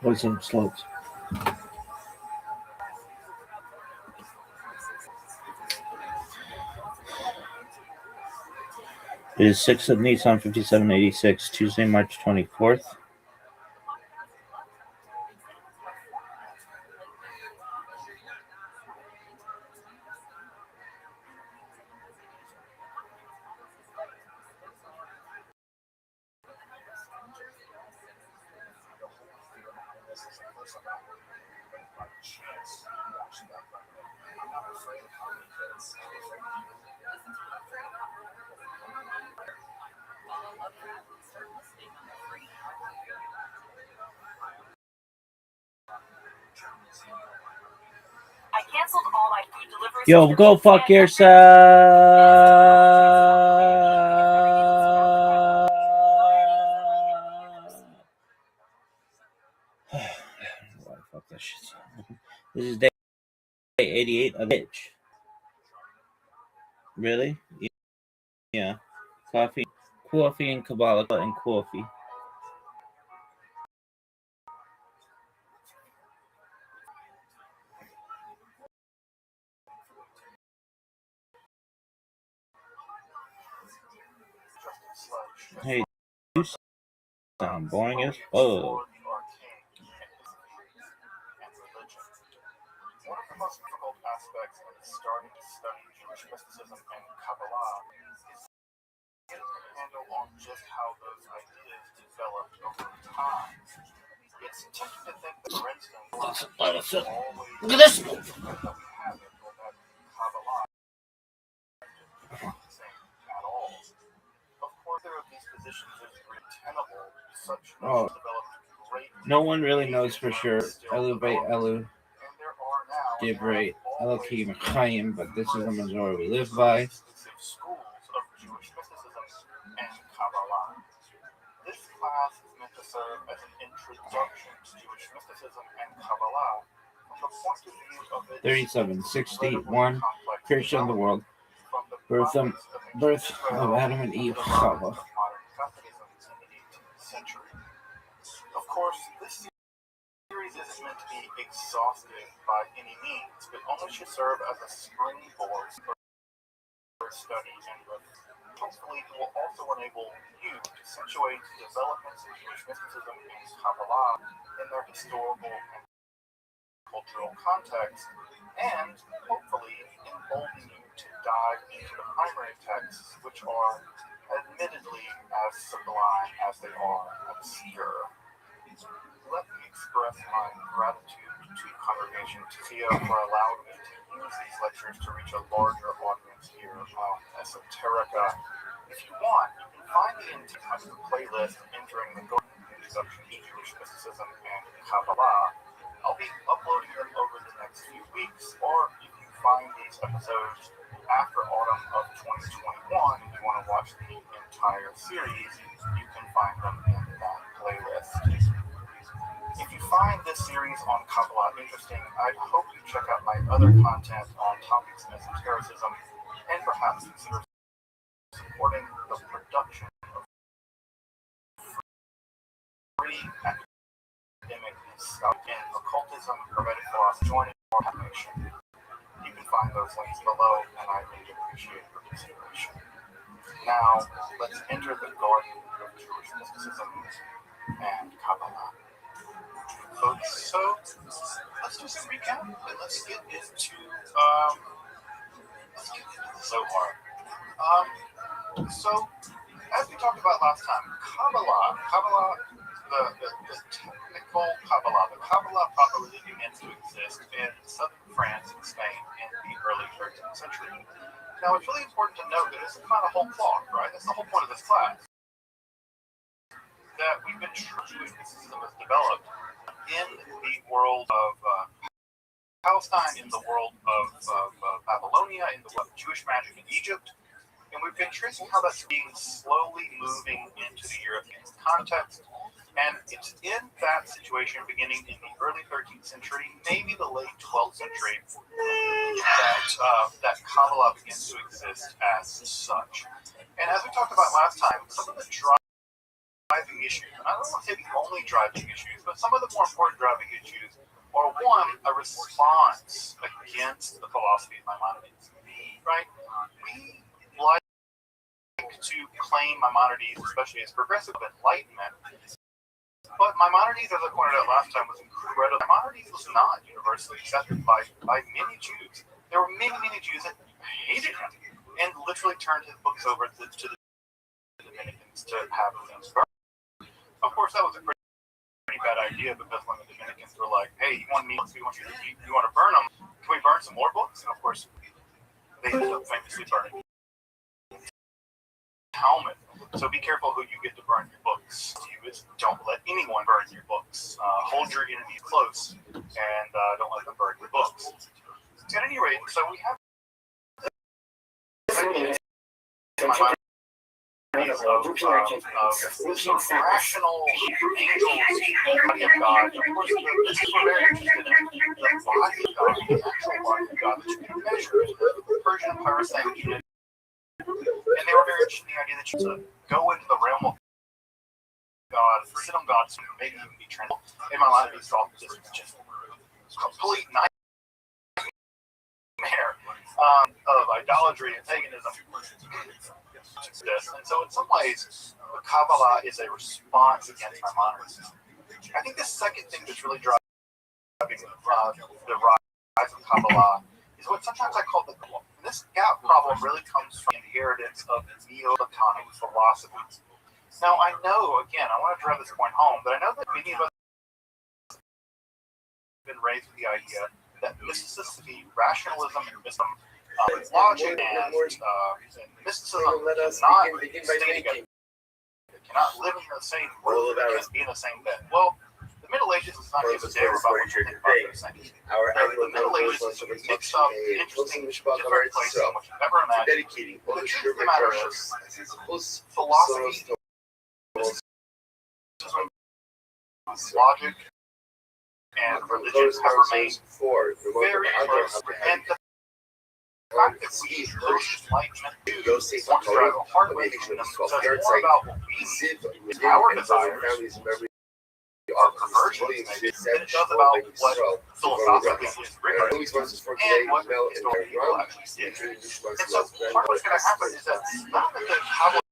Poison slopes. It is 6th of Nissan 5786, Tuesday, March 24th. I canceled all my food delivery. Yo, go fuck yourself. Fuck that shit. This is day 88 of bitch. Really? Yeah. Coffee and Kabbalah and coffee. Hey, you sound boring as fuck. One of the most difficult aspects of starting to study Jewish mysticism and Kabbalah is getting a handle on just how those ideas developed over time. It's tempting to think that, for instance, Look at this. that we have it, or that Kabbalah isn't at all. Of course, there are these positions as very tenable, such as developed great. No one really knows for sure. Elu by Elu, Divrei Elohim Chaim, but this is the majority we live by. Schools of Jewish mysticism and Kabbalah. This class is meant to serve as an introduction to Jewish mysticism and Kabbalah from the point of view of its 3761, creation of the world, birth of Adam and Eve, Chava. Of course, this series isn't meant to be exhaustive by any means, but only should serve as a springboard for study and growth. Hopefully, it will also enable you to situate developments in Jewish mysticism and Kabbalah in their historical and cultural context, and hopefully embolden you to dive into the primary texts, which are admittedly as sublime as they are obscure. Let me express my gratitude to Congregation Tia for allowing me to use these lectures to reach a larger audience here on Esoterica. If you want, you can find the entire playlist entering the Introduction to Jewish Mysticism and Kabbalah. I'll be uploading them over the next few weeks, or you can find these episodes after autumn of 2021. If you want to watch the entire series, you can find them in that playlist. If you find this series on Kabbalah interesting, I'd hope you check out my other content on topics in esotericism, and perhaps consider supporting the production of free academic stuff in occultism, hermetic philosophy, joining our nation. You can find those links below, and I really appreciate your consideration. Now, let's enter the garden of Jewish mysticism and Kabbalah. So let's do some recap, and let's get into the Zohar. So as we talked about last time, Kabbalah, the technical Kabbalah, the Kabbalah proper really began to exist in southern France and Spain in the early 13th century. Now, it's really important to note that it's not a whole cloth, right? That's the whole point of this class. That we've been Jewish mysticism has developed in the world of Palestine, in the world of Babylonia, in the world of Jewish magic in Egypt, and we've been tracing how that's being slowly moving into the European context. And it's in that situation, beginning in the early 13th century, maybe the late 12th century, that Kabbalah begins to exist as such. And as we talked about last time, some of the driving issues, and I don't want to say the only driving issues, but some of the more important driving issues are one, a response against the philosophy of Maimonides. Right? We like to claim Maimonides, especially as progressive enlightenment, but Maimonides, as I pointed out last time, was incredible. Maimonides was not universally accepted by many Jews. There were many Jews that hated him and literally turned his books over to the Dominicans to have them burned. Of course, that was a pretty bad idea, because when the Dominicans were like, "Hey, you want to burn them? Can we burn some more books?" And of course, they ended up famously burning Talmud. So be careful who you get to burn your books. Don't let anyone burn your books. Hold your enemies close, and don't let them burn your books. At any rate, so we have rational angels, body of God. Of course, this is what we're very interested in. The body of God, the actual body of God that you can measure. The Persian Empire saying you did. And they were very interested in the idea that you could go into the realm of God, sit on God's maybe even be tranquil. In my life, these thought this was just complete nightmare of idolatry and paganism. And so in some ways, the Kabbalah is a response against Maimonides. I think the second thing that's really driving the rise of Kabbalah is what sometimes I call the gap. And this gap problem really comes from the inheritance of Neoplatonic philosophies. Now, I know, again, I want to drive this point home, but I know that many of us have been raised with the idea that mysticism, rationalism, and logic and mysticism cannot stay together. They cannot live in the same world, they can't be in the same bed. Well, the Middle Ages is not even there about what you think about those things. The Middle Ages is a mix of interesting different places than what you've ever imagined. The truth of the matter is, philosophy, logic, and religion have remained very close. And the fact that we post-enlightenment Jews want to drive a hard way between them says more about what we need, our desires, our perversions, maybe, than it does about what philosophically is rigorous and what historical people actually did. And so part of what's going to happen is that not that the Kabbalah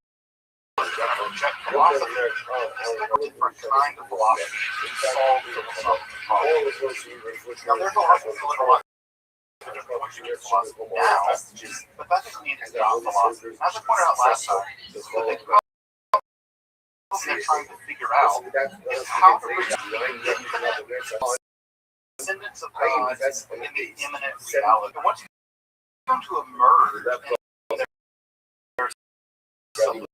is going to reject philosophy, it's a different kind of philosophy to solve philosophical problems. Now, there's a lot of philosophy now, but that doesn't mean it's not philosophy. As I pointed out last time, the thing about they're trying to figure out is how to reach the infinite descendants of God in the imminent reality. And once you come to emerge, there's some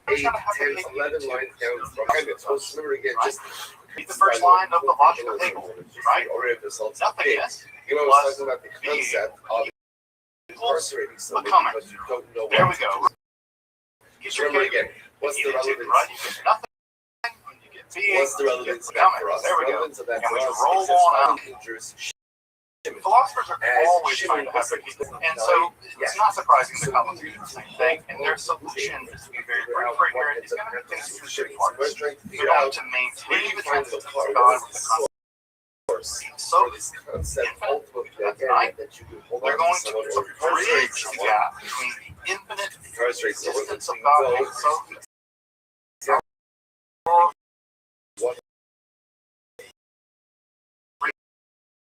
8, 10, 11 lines down from just the first line of the logical table, right? Nothing is. He was talking about the concept of incarcerating somebody because you don't know what to do. There we go. Remember again, what's the relevance? You get nothing, you get being, what's the relevance for us? There we go. And we roll on out. Philosophers are always trying to have people, and so it's not surprising the Kabbalists do the same thing. And their solution is to be very brief right here. It's going to be things through shitty parts. They're going to maintain the transcendence of God with the concept. So infinite, that's nine. They're going to bridge the gap between the infinite existence of God and so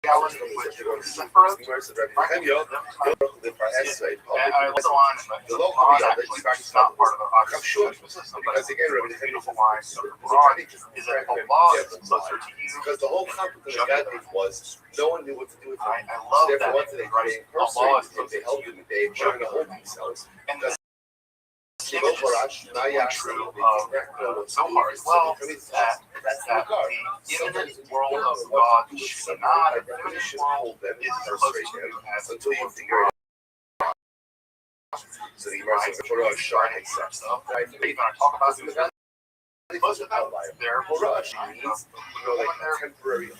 reality which separate. And I like the line that the Quran actually is not part of the Jewish system, but it's a beautiful line. So the Quran is that Allah is closer to you. Because the whole concept of that was no one knew what to do with it. I love that. Right? Allah is closer to you. They trying to hold themselves. And the image is true of Zohar as well, that the imminent world of God should not, the imminent world is close to you as until you figure it out. So the immersive Torah is shining stuff. We're going to talk about this. Most of them, they're rush. Like temporary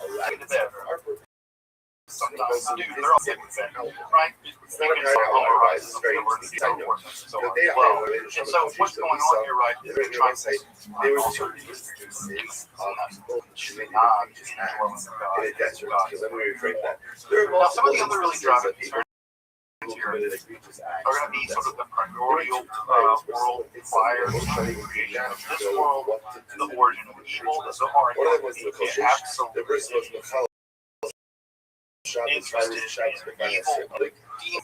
sometimes do. They're all getting fed, right? It's not a kind of otherwise. It's very interesting. I know. But they are and so what's going on here, right? They're trying to say they were two instances of people committed egregious acts in a desert. Let me rephrase that. There are Now, some of the multiple other really instances driving of people who committed egregious acts. are going to be sort of the primordial world prior to the creation of this world, the origin of evil, the Zohar, One of them was the absolutely person was Michal. interested in evil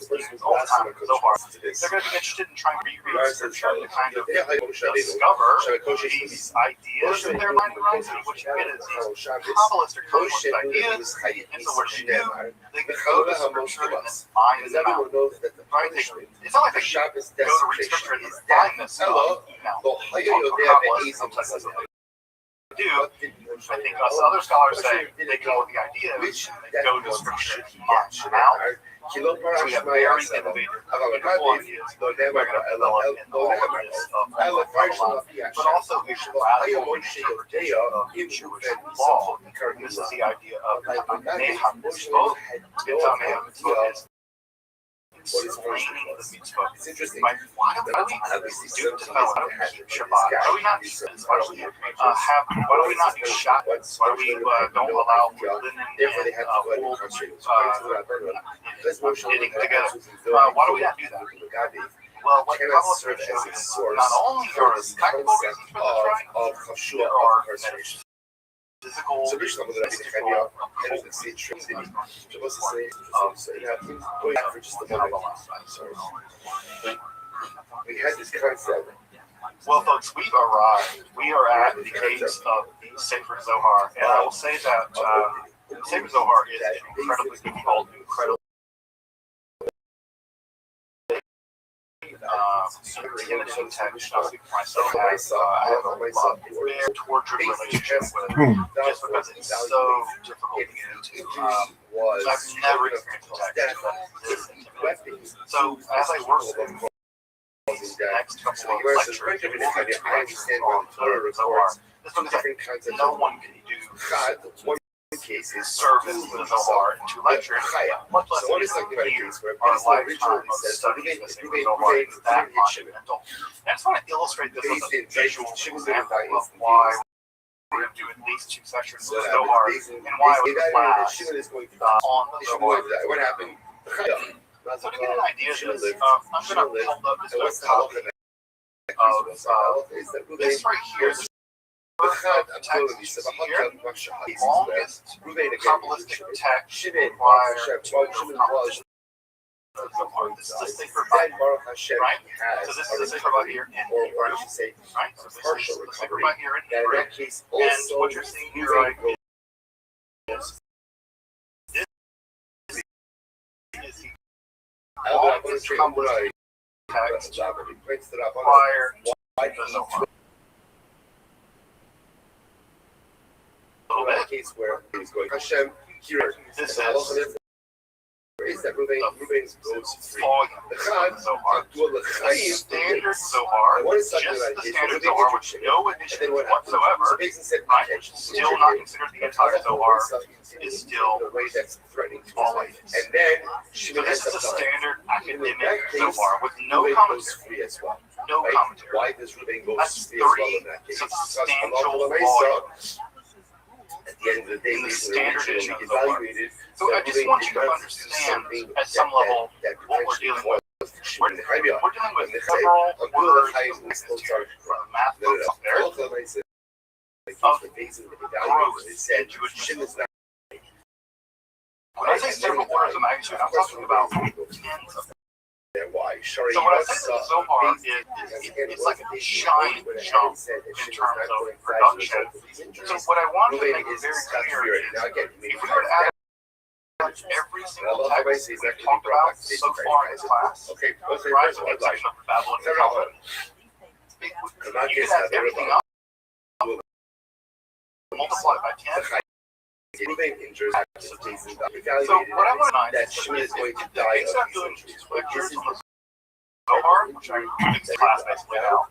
beings all the time. Zohar. They're going to be interested in trying to reread scripture to kind of discover these ideas that they're mining around. And what you get is these Kabbalists are coming with ideas, and so what they do, they can go to scripture and then mine them out. Right? It's not like they go to read scripture and then find this email. Sometimes that's what they do. I think other scholars say they come with the ideas and they go to scripture and mine them out. So we have very innovative, beautiful ideas that we're going to develop in all of this Kabbalah, but also a radical interpretation of Jewish law. This is the idea of Neham Mitzvot. Neham Mitzvot is explaining the mitzvot. It's interesting. Right? Why do we do this? Why do we keep Shabbat? Why do we not do this? Why do we why do we not do Shabbos? Why do we don't allow linen and wool knitting together? Why do we not do that? Well, what Kabbalists are showing is not only are there technical reasons for this, right? There are physical, mystical, we had this concept. Well, folks, we've arrived. We are at the gates of the Sefer Zohar, and I will say that the Sefer Zohar is an incredibly difficult, incredibly intimidating text. I'll speak for myself. I have a very tortured relationship with it, just because it's so difficult to get into. I've never experienced a text that is intimidating. So as I work with these next couple of lectures, we'll be focusing on the Zohar. This one is like no one can do cases service to the Zohar in 2 lectures, much less our lifetime of studying the Sefer Zohar is that monumental. I just want to illustrate this with a visual example of why we're going to do at least 2 sessions of the Zohar and why I was class on the Zohar. What happened? So to get an idea of this, I'm going to hold up this copy of this right here. Longest Kabbalistic text required to accomplish the Zohar. This is a Sefer right? So this is a Sefer here in Hebrew, right? So this is the Sefer here in Hebrew. And what you're seeing here, right, is this is the longest Kabbalistic text prior to the Zohar. Case where he's going Hashem, here this is that Ruvain goes free. The standard Zohar, just the standard Zohar, with no addition whatsoever, right? Still not considered the entire Zohar, is still all it is. And then so this is a standard academic Zohar with no commentary. No commentary. Why does Ruvain go That's free as well 3 in that case? substantial volumes. At the end of the day, In the standard edition of the Zohar. evaluated. So I just want you to understand at some level what we're dealing with. We're dealing with several words from the math books up there of growth into Jewish. When I say several orders of magnitude, I'm talking about tens of. Why? So what I say to the Zohar is it's like a giant jump in terms of production. So what I want to make very clear is if we were to add every single text we've talked about so far in class, right, so the section of Babylon and Talmud, you can add everything up, multiply by 10. So what I want to know is that the base doing scriptures on the Zohar, which I think the class basically now.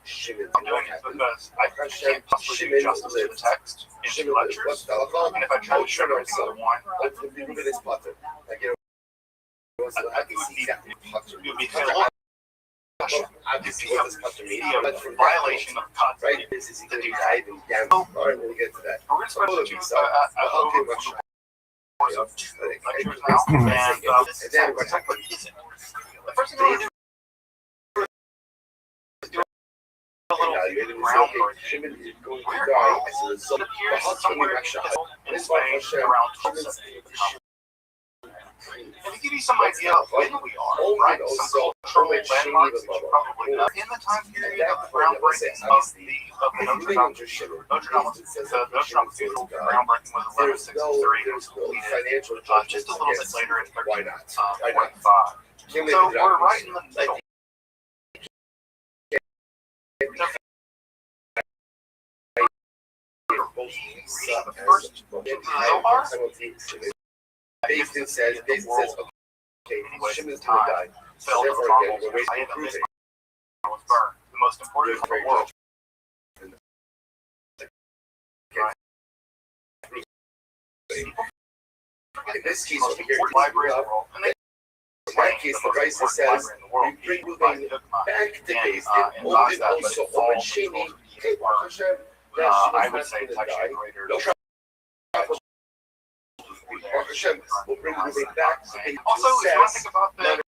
I'm doing it because I can't possibly do justice to the text in 2 lectures. And if I try to show everything under one, I think it would be fairly Obviously, it's custom media, a violation of content. right? This is either diving down. All right, we'll get to that. We're going to spend Over the the course of 2 lectures now, and this is exactly what is it. The first thing I want to do is do a little groundwork. Where are we? It appears somewhere in space around 12 And to give you some idea of when we are, right? Some cultural landmarks that you probably know. In the time period of the groundbreaking of the Notre Dame Cathedral, the groundbreaking was 1163. It was completed just a little bit later in 1345. So we're right in the middle. The first Zohar. Basin says, okay, Shimon's gonna die. Fell to the marble. Was burned. The most important of the world. In this case, over here, library in the world. And in that case, the Raisa says, we bring moving back to Basin, only also Owen Shini, I would say it's actually greater. We'll bring moving back to Basin. Also, if you want to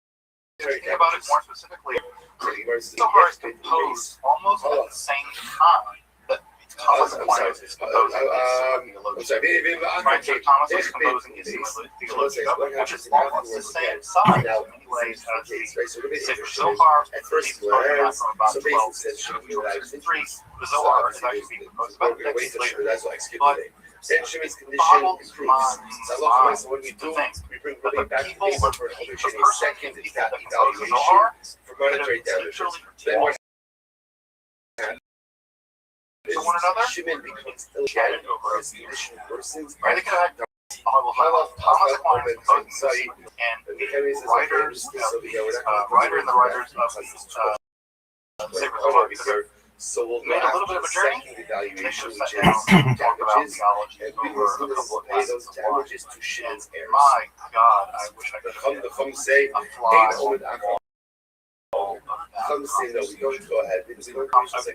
think about it more specifically, Zohar is composed almost at the same time that Thomas Aquinas is composing his Right, so Thomas is composing his Theologia, which is almost the same size in many ways as the Sefer Zohar. At first glance, from about 1263, the Zohar is actually being composed about decades later. But then Shimon's condition boggles improves. So when we do, we bring the moving back to people, Basin for the Shini person, second people that compose the evaluation Zohar, for monetary damages. Then what to one another, Shimon becomes illegitimate over his condition worsens. right? They could have Thomas Aquinas composing and the writers, writer and the writers of Sefer Zohar. So we'll made a little bit of a journey. Evaluation, They which should have sat down, is talked about damages, theology and we over will a couple of pay lessons those of why. damages to Shimon's heirs. My God, I wish I could The have Chum say, a fly. Chum say, no, we don't go ahead. We don't say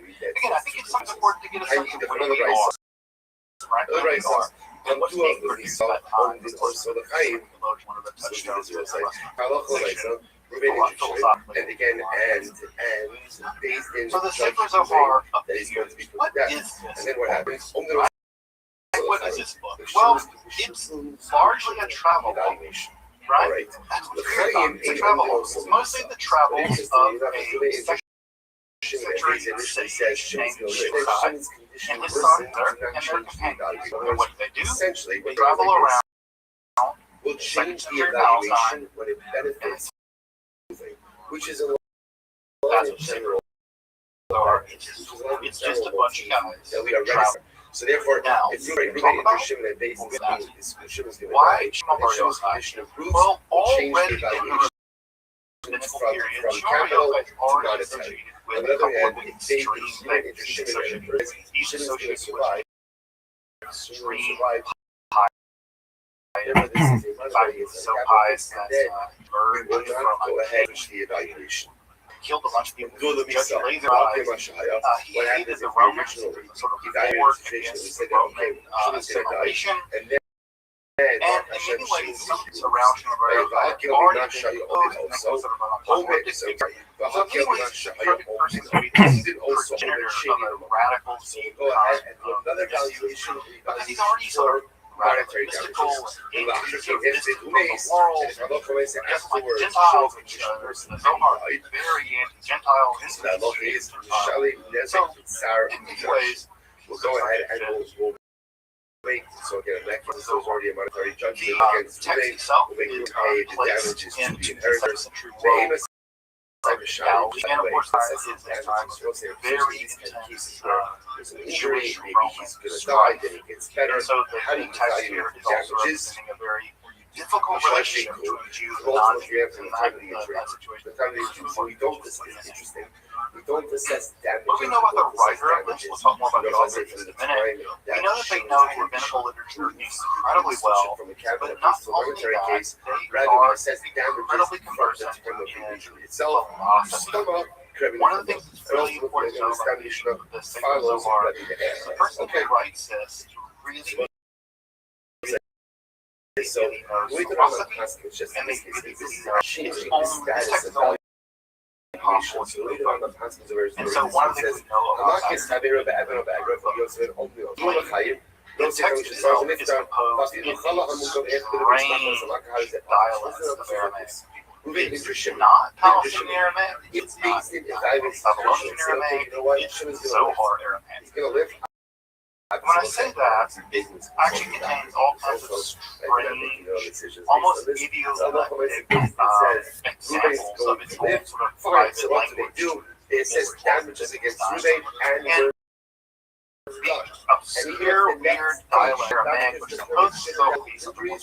we did. Again, I think it's something important to get a I sense need of the where other we right are, side. right? Other right side. And what's Two being of them, produced so at that time. on the also the Chaim. One of the touchstones of So the Halacha Leisa, Ruben and again, and based in so the Sefer Zohar that is going to be put what to death. is And this? then what happens? What is this book? Well, it's largely a travel book, Evaluation. right? Right. That's The what's weird about it. It's a travel book. It's mostly the travels of a century city named Shimshai and his sons and their companions. And what do? Essentially, They travel around. will change the evaluation when it benefits, which is a lot in general. It's just a bunch of guys that we are traveling. ready. So therefore, Now, if you really into Shimon and basis, Shimon's going to why die. Shimon And Shimon's Bar condition improves, Well, will change the already in the evaluation rabbinical from period, Shimon capital Bar is to already monetary. associated On with the a other couple hand, of if they extreme Shimon into things. Shimon and Prince, He's Shimon's going to associated with survive. extreme Whatever this is, in fact, he was so pious that we burned will from not go ahead a with the evaluation. killed a bunch of people. Do the Judge misa. laid their eyes. He What hated happens the if Romans, the original sort of evaluation forward situation we against said the that Roman Shimon's going to die, assimilation. and then And in many ways, some around Shimon Bar Yochai already been opposed to sort of an apocalyptic figure. So in many ways, he's a perfect person to be the progenitor of a radical scheme go ahead and do another evaluation because he's already sort of monetary mystical damages. and And sort of if mystic it from the makes, world. and afterwards, Gentiles, which the Zohar is very anti-Gentile. so that Loch is So, Shali, Nezek, Sarah, in many ways, we'll go ahead and we'll wait. So again, that case is already a monetary judgment the against text Ruben. itself We'll make is him pay the placed damages to in the the 2nd inheritors. century The aim world. is like a Shali, And of course, damages is and a time of we'll say very cases intense where there's an injury, Jewish maybe Roman he's going to die, strife. then he gets better. And so How do the you text evaluate here the is also damages? representing a very difficult relationship between Jews and non-Jews in that situation. The time of the injury, so we don't discuss, it's interesting, we don't assess damage. What do we know about the writer of this? We'll talk more about the author in just a minute. We know that they know rabbinical literature incredibly well, but not only that, they are incredibly conversant in itself. one of the things that's really important to know about the Sefer Zohar is the person who writes this really so we don't have a task, it's just in this case, this text is only possible to read on the passages where and so one of the things we know about that the text is composed in strange dialects of Aramaic. It's not Palestinian Aramaic, it's not Babylonian Aramaic, it's Zohar Aramaic. When I say that, it actually contains all kinds of strange, almost idiosyncratic examples of its own sort of private language. It says damages against Ruben and the obscure, weird dialect Aramaic, which is supposed to be something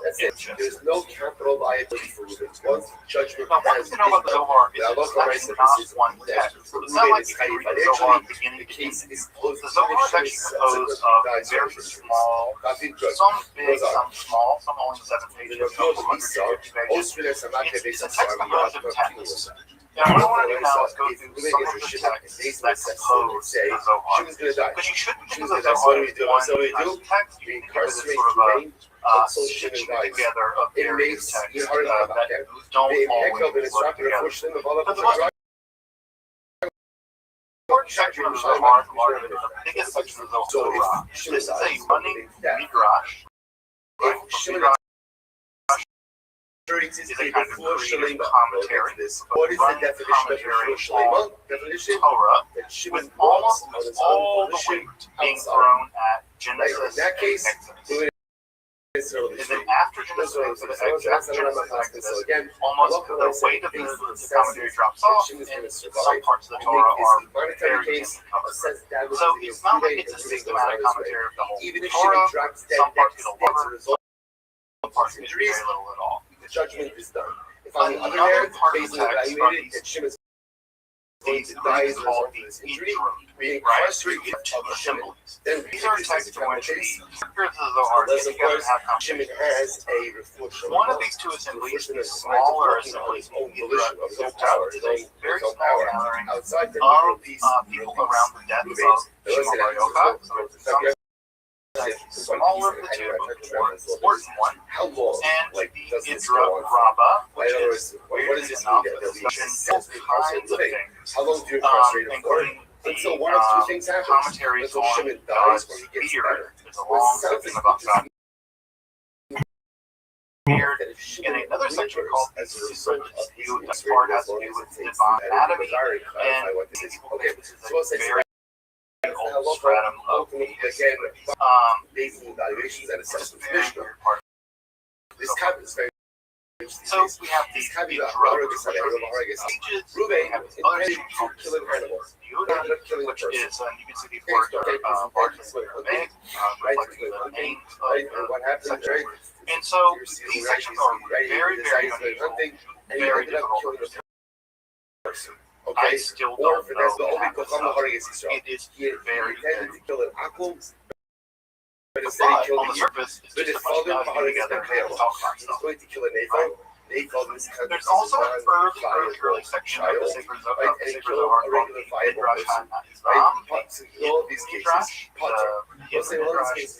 that's it. There's no capital liability for Ruben. Once judgment But one thing to know about the Zohar is it's actually not one text. It's not like you can read the Zohar beginning to end. The Zohar is actually composed of very small, some big, some small, some only 7 pages, some 150 pages. It's a text composed of texts. And what I want to do now is go through some of the texts that compose the Zohar. Because you shouldn't think of the Zohar as one text, you think of it as sort of a stitching together of various texts that don't always work together. But the most important section of the Zohar, the biggest section of the Zohar, this is a running midrash. Midrash is a kind of creative commentary. What is the definition of Shalema? Definition Torah, with almost all the weight being thrown at Genesis and Exodus. And then after Genesis and Exodus, almost the weight of the commentary drops off, and some parts of the Torah are very covered. So it's not like it's a systematic commentary of the whole Torah. Some parts get a lot, some parts get very little at all. The judgment is done. If on the other hand, based on evaluated, that Shimon is going to die as a result of this injury, being incarcerated of assemblies. Then these are texts in which the spirits of the Zohar get together and have Shimon has a reflection. One of these two assemblies is smaller assemblies in Israel. Is a very small gathering of people around the death of Shimon Bar Yochai. Smaller of the two, but the more important one, How long? and Like, the does this go on? ViralRabbi, which In other is words, what does this mean enough that they'll be discussion of kinds of things, How long do you incarcerate him for? including Until the one of two things happens. commentaries Until on Shimon dies God's or he gets beard. better. There's a long section about God's beard in another section called the Secret Dispute. That part has to do with divine anatomy, and people think this is a very old stratum of the Based on evaluations and assessments. very weird part. This cabinet is very So we have these big drugs, which are these stages. We have this other stage called killing animals, which is, you can see these words are largely Aramaic, reflecting the names of the sections. And so these sections are very, very unusual, very difficult to understand. I still don't know half the stuff. It is very, very difficult. But on the surface, it's just a bunch of guys getting together and talk about stuff. going to kill a Nathan. There's also an early section of the Sefer Zohar called the Midrash HaMizram. In Midrash, the Hebrew Midrash, is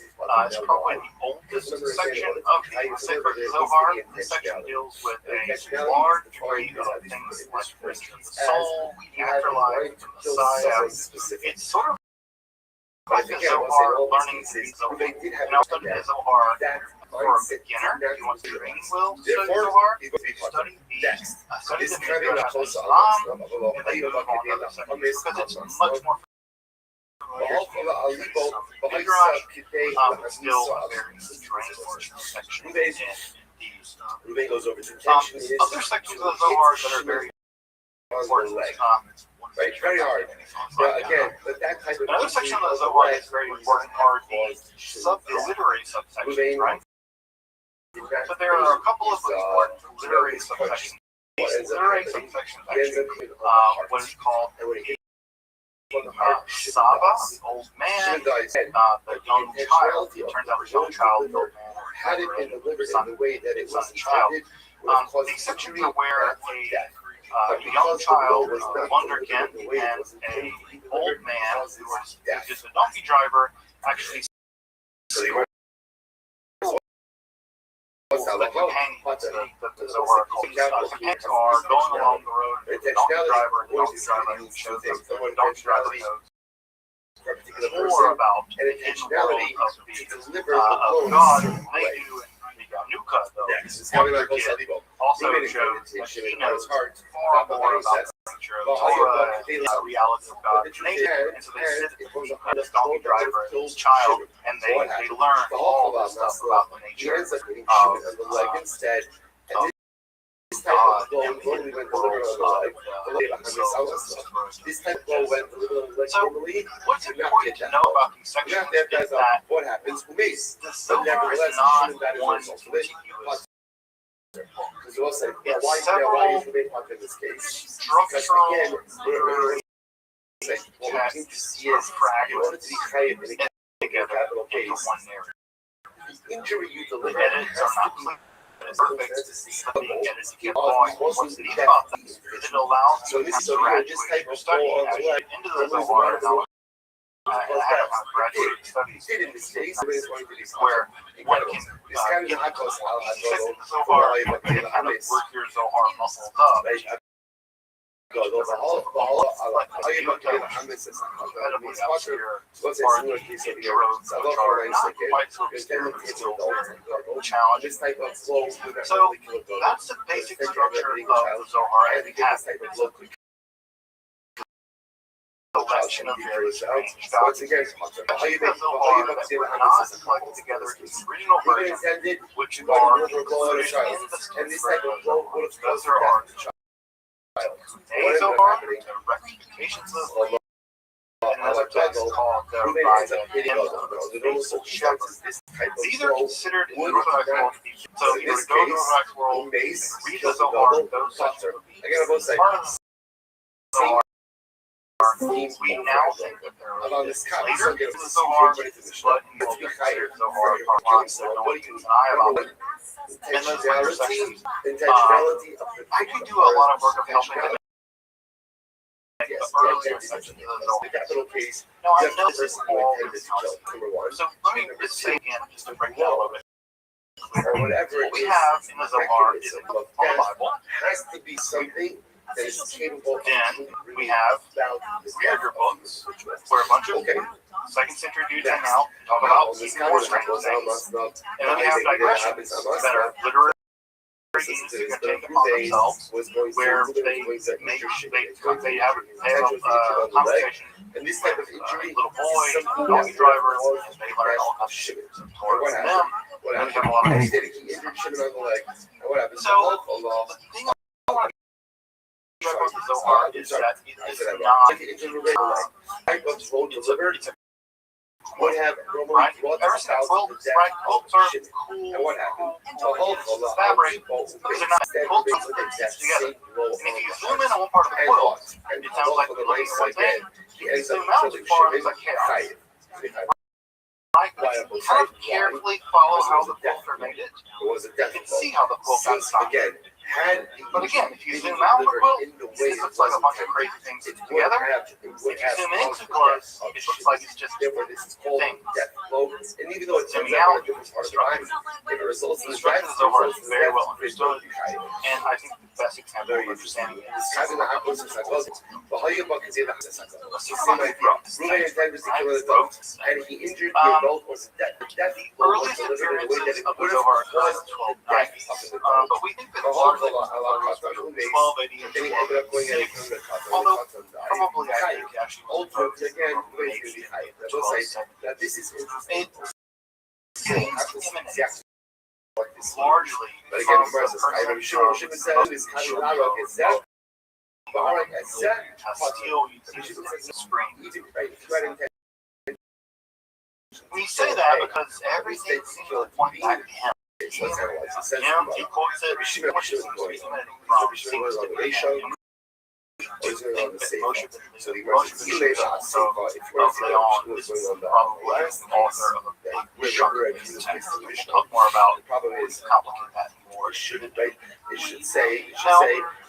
probably the oldest section of the Sefer Zohar. This section deals with a large degree of things like, for instance, the soul, the afterlife, the Messiah. It's sort of like the Zohar learning to be Zohar. Study the Zohar for a beginner. If you want to train will study Zohar, study the Midrash HaMizram, and then move on to other sections because it's much more familiar to you. Midrash, but still a very strange section in these. Ruben goes over to Other sections of the Zohar that are very important. Right, very hard. Again, but that type of another section of the Zohar that's very important are the literary subsections, right? But there are a couple of important literary subsections. Literary subsections actually, what is called Saba, old man, the young child. It turns out the young child, the old man, had it been delivered in the way that it was child. intended, would have caused These sections injury are where and death. a young child, a wonderkind, and an old man who was just a donkey driver actually the Zohar companions are going along the road with the donkey driver, and the donkey driver shows them the donkey driver knows more about the hidden world of God than they do in the Yanuka, though. This wonderkind also shows that he knows far more about the nature of Torah and the reality of God's nature. And so they sit between this donkey driver and this child, and they learn all the stuff about the nature of the leg instead. God and the world this type of blow went a little like So, normally. what's important to know about these sections is that what happens with me. the Zohar is not one particular Because also, It's why several is the part in this case? structural Again, literary what we need to texts see or is in order to be chayav in a together capital into case, one narrative. the injury you The deliver edits are has not to clear. be It's perfect. The edits get going. What's neat about them is it allows So you to this have is graduation study actually into the Zohar. And I have graduate studies in this case, where one can this kind of get happens sit in the Zohar and kind of work your Zohar muscles up. This type of flow. So that's the basic structure of the Zohar, and it has a collection of very strange Once again, the Zohar that were not collected together in the original version, which are traditionally in the and this type of flow would have because caused there are What Zohar, happening? the rectifications of the Zohar, and another text called the Rabbi Shepherd. These are considered in the Orthodox world. So you would go to the Orthodox world, read the Zohar, those sections would be part of the Zohar. We now think that there About is this cup, later so in the Zohar, but in the Zohar part one, so no one can deny about it. And those later sections, intentionality of the I could do a lot of work of helping them. The earlier sections of the Zohar. capital case. No, I know Just this the all person who is intended to kill, number one. So let me just say again, just to break down a little bit. Or whatever What we have in the Zohar is in the Bible. has to be something that is capable of Then we have weirder books, where a bunch of second century dudes hang out, talk about even more strange things. And then we have digressions that are literary things you can take upon themselves, where they have a conversation and this with type of injury, little boy, donkey drivers, and they learn all kinds of shit towards them. What And we have a lot of happened? He injured Shimon on the leg. And what happened? So, the thing about the Zohar is that it is not type of flow delivered would have normally right. brought Ever the since child well, to right, death. quilts are Shit. cool, And what happened? cool, fabric, because they're not quilts are together. And if you zoom in on one part of the quilt, it sounds like we're looking at one thing. If you zoom out too far, it's like chaos. Right? Kind of carefully follow how the quilts are made. You can see how the quilt got designed. But again, if you zoom out on the quilt, it looks like a bunch of crazy things together. If you zoom into close, it looks like it's just different things. And even though it's Zooming out, structure, if it results in the structure of the Zohar is very well understood, and I think the best example of understanding it is having the apples and cycles. But how you buck is the and he injured the adult was death. the earliest appearances of the Zohar occurred in the 1290s, but we think that it's largely from 1280 and 1286, although probably I think actually Old folks again, that this is interesting. Largely But again, from versus the I person Shimon said is Kanarok is that. Barak is that. Castile, you see the screen. Right. We say that because everything seems to point back to him. So let's analyze it. It says Yeah, he quotes it. Rabbi Shimon Which is going. from Rabbi Shimon seems was to on be Reishon. him. He's going on the That Sefer. Moshe So the Moshe Moshe Moshe so If you want to see Leon what is was going on probably the the last author of a that big we're chunk never of at these Jesus texts. Christ. We'll talk more about The problem is complicate that more. it shouldn't, right? It should say Now,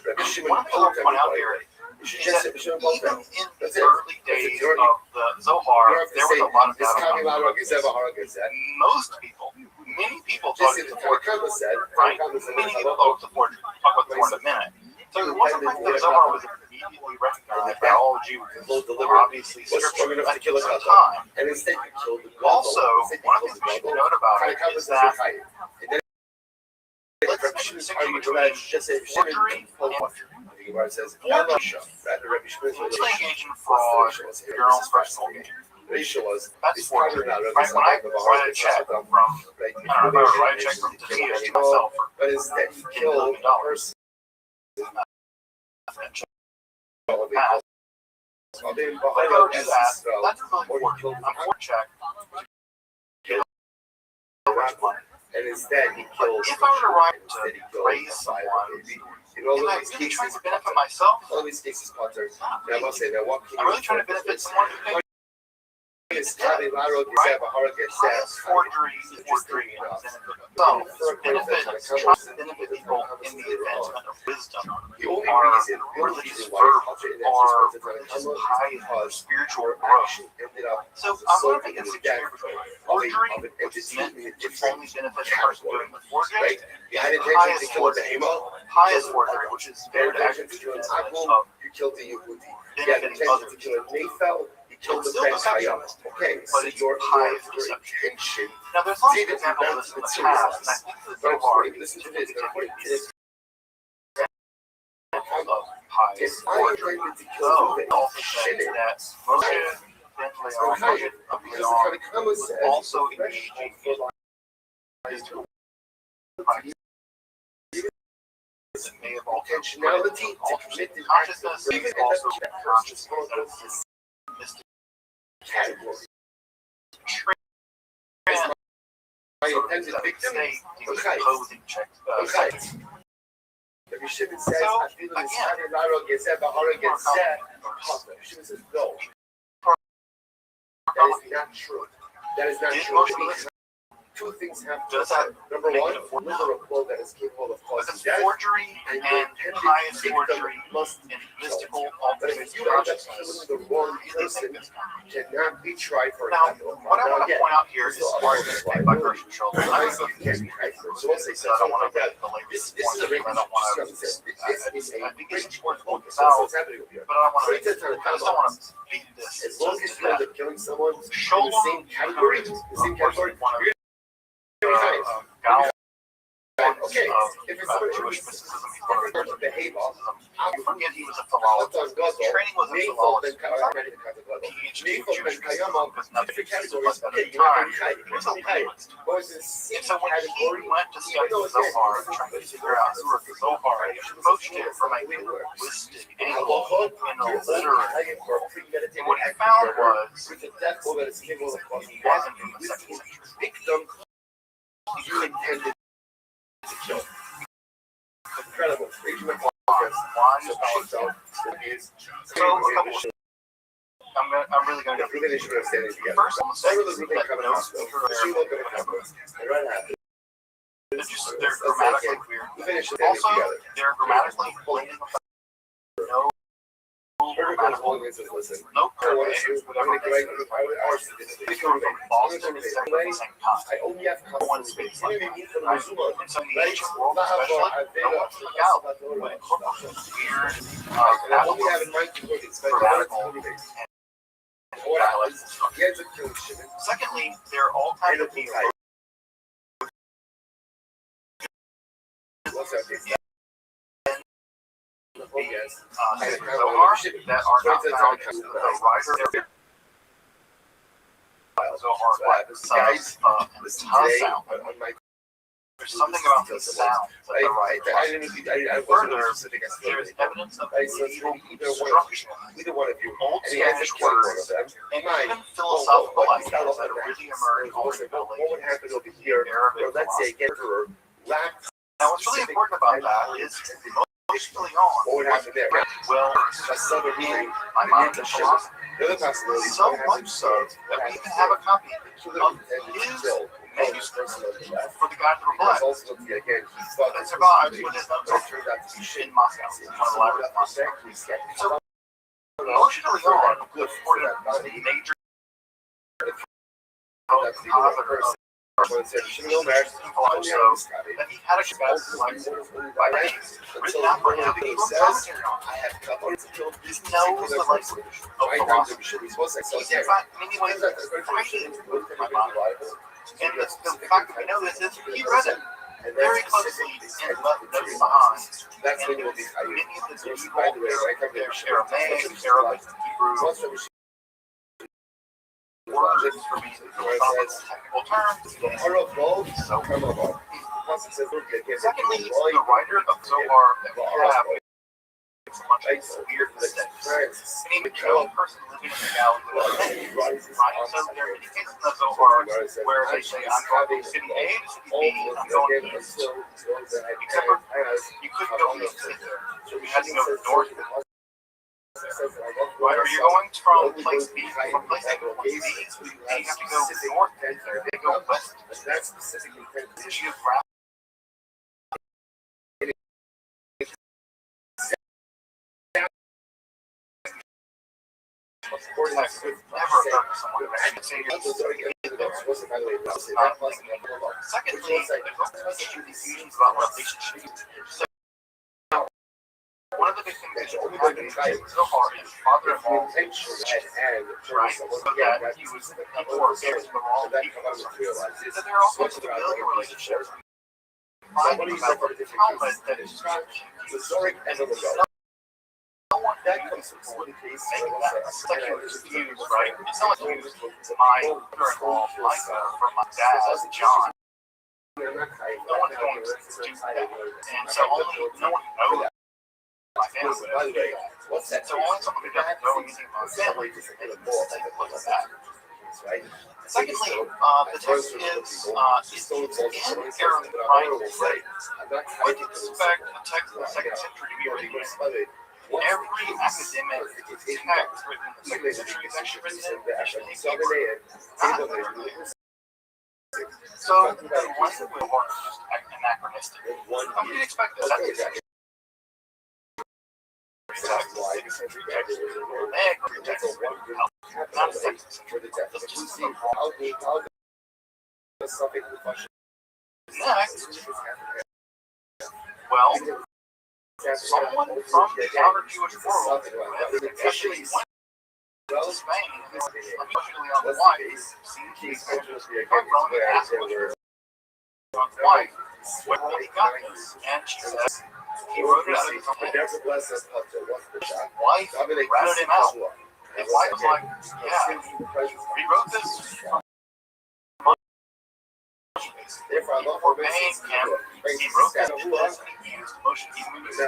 Rabbi one Shimon thing I want to point out everybody. here It should is just that say Rabbi Shimon told even them. in That's the it. early That's it. days You of don't the have Zohar, to there was say a lot of this doubt Kavi about Maro this. Gezeva Hara Gezeh. Most people, many people This thought is it the was a Tanakama forgery, said. right? Tanakama said Many people thought it was a forgery. Talk about the word in a minute. So it wasn't like the Zohar was immediately recognized by all Jews. Obviously, scripture enough to kill a at the kata. time. And instead you killed the Also, one of the things we should note about it is that let's Rabbi make a Shimon's distinction argument between just say forgery and the Gemara says forgery. rather Rabbi Shimon's Let's relation. engage in fraud, your own personal gain. Ratio was That's this forgery. probably not Right? When I write a check from, right. I don't know, if I write a check from Takiya to myself for But instead you $10 kill million, a person. that check passed. If I go do that, that's really forgery. I'm for check. And instead he kills. If I were to write to praise someone, in all am I of these really trying cases, to benefit myself? all these cases, Potter. Now I must say, now what can I'm really trying to benefit someone who can. is Kavi Maro Gezeh Bahara Highest Gezeh. forgery is forgery in the trying to benefit people in the advancement of wisdom, The only or reason religious why fervor, it or is religious because piety, or spiritual growth. ended up So I want to make a distinction here between forgery, which is meant to only benefit the person doing the forgery, right? You had and intention to kill a highest forgery, which is you had there to intention actually to kill an benefit Apple, of you killed the Yehudi. You had benefiting intention others. to kill a Nephel, you killed the It's still Ben deception, Hayam. Okay, but so it's your pious intention. Now, there's lots See, of this is examples of not this in the the past, and I think the But Zohar listen is to this. typically According to this, examples of pious if I forgery. intended to So, kill it the also says Shinnin, that Moshe ben Leon, Moshe of because the Leon, Tanakama says also engaged in mystical practices that may have altered intentionality to commit the consciousness, even and also consciousness that this is mystic category. trans My sort of intended victim, state, okay. decomposing checks. Rabbi Shimon says, So, I feel this Kavi Maro Gezeh Bahara Gezeh. Rabbi Shimon says, no, that is not true. That is not Did true. Moshe Two things have to Does that happen. Number make one, it a forgery? deliver a blow that is capable of causing because death. forgery And and highest forgery must and mystical But alternate if you end up consciousness killing the wrong really person, make this happen. cannot be tried for Now, capital. what I want to again, point out here is still the other argument why made by really Rothschild. I can't be right. So we'll say So I don't want to that. belabor This this is a point. very I don't want to. this is I a think it's important to point this so out, what's happening over here. but I don't want to. Put it to the I just don't want to beat this. As long as you end up killing someone in Sholem, the same category, one of Gal. Okay, Okay, if it's somebody Jewish who's mysticism, he's one of the to behave, you forget he was a philologist. His training was in philology. PhD of Jewish mysticism because nothing existed like that at the time. He was a linguist. So when he went to study the Zohar and trying to figure out who the Zohar, he approached it from a linguistic angle and a literary. And what he found was he wasn't from the second century. You intended to kill. Incredible. I'm really going to go through this. First, I'm saying that notes they're grammatically weird. Also, they're grammatically blatant. No grammatical, no prepositions, whatever. They come from Boston and Central at the same time. No one speaks like that, right? And so in the ancient world, especially, no one spoke out when it comes to weird, grammatical, and dialect structure. Secondly, there are all kinds of things. Zohar that are not found in the writer. Zohar, the ta sound. There's something about these sounds that the writer Further, there's evidence of medieval construction. Old Spanish words and even philosophical ideas that really emerged over the Middle Ages, Arabic philosophy. Now, what's really important about that is most early on, well, in my mind, the philosophy. So much so that we even have a copy of his manuscript for the Guide to the Black that survives with his notes in Moscow, one of the libraries in Moscow. So, most early on, according to the major author of so that he had a by written out for him. He wrote commentary on it. He knows the language of philosophy. He's in fact, in many ways, writing my mind. And the fact that we know this is he read it very closely and left notes behind. And many of the medieval, there's Aramaic, Arabic, Hebrew, words for me, technical terms. Secondly, the writer of Zohar that we have is a bunch of weird mistakes. And even no person living in the Galilee, right? So there are many cases in the Zohar where they say, I'm going to city A to city B, and I'm going east. Except for, you couldn't go east either. You had to go north. Right, or you're going from place B, from place A to place B, and you have to go north, and they go west. Geographic. Never occurred to someone. Secondly, there's confusions about relationships. One of the big things that happened so far is father-in-law, right? So that he was people were married to the wrong people. So there are all sorts of familiar relationships. Finding about the Talmud that is no one that comes forward make that secular views, right? It's not like my mother-in-law, Micah, from my dad, John. No one is going to do that. And so no one knows my family would do that. So only someone who doesn't know anything about family can take a look at that. Secondly, the text is in Arabic, right? Would you expect a text in the 2nd century to be written? Every academic text written in the 2nd century is actually written in Hebrew. So the language is just anachronistic. I mean, you expect that. That's exactly. Well, someone from the outer Jewish world, especially went to Spain, usually on the wife, seems to be wife, where he got this, and she says, he wrote it out of his own head. Wife ratted him out. His wife was like, yeah, he wrote this. For paying him, he wrote this book and he used motion. He used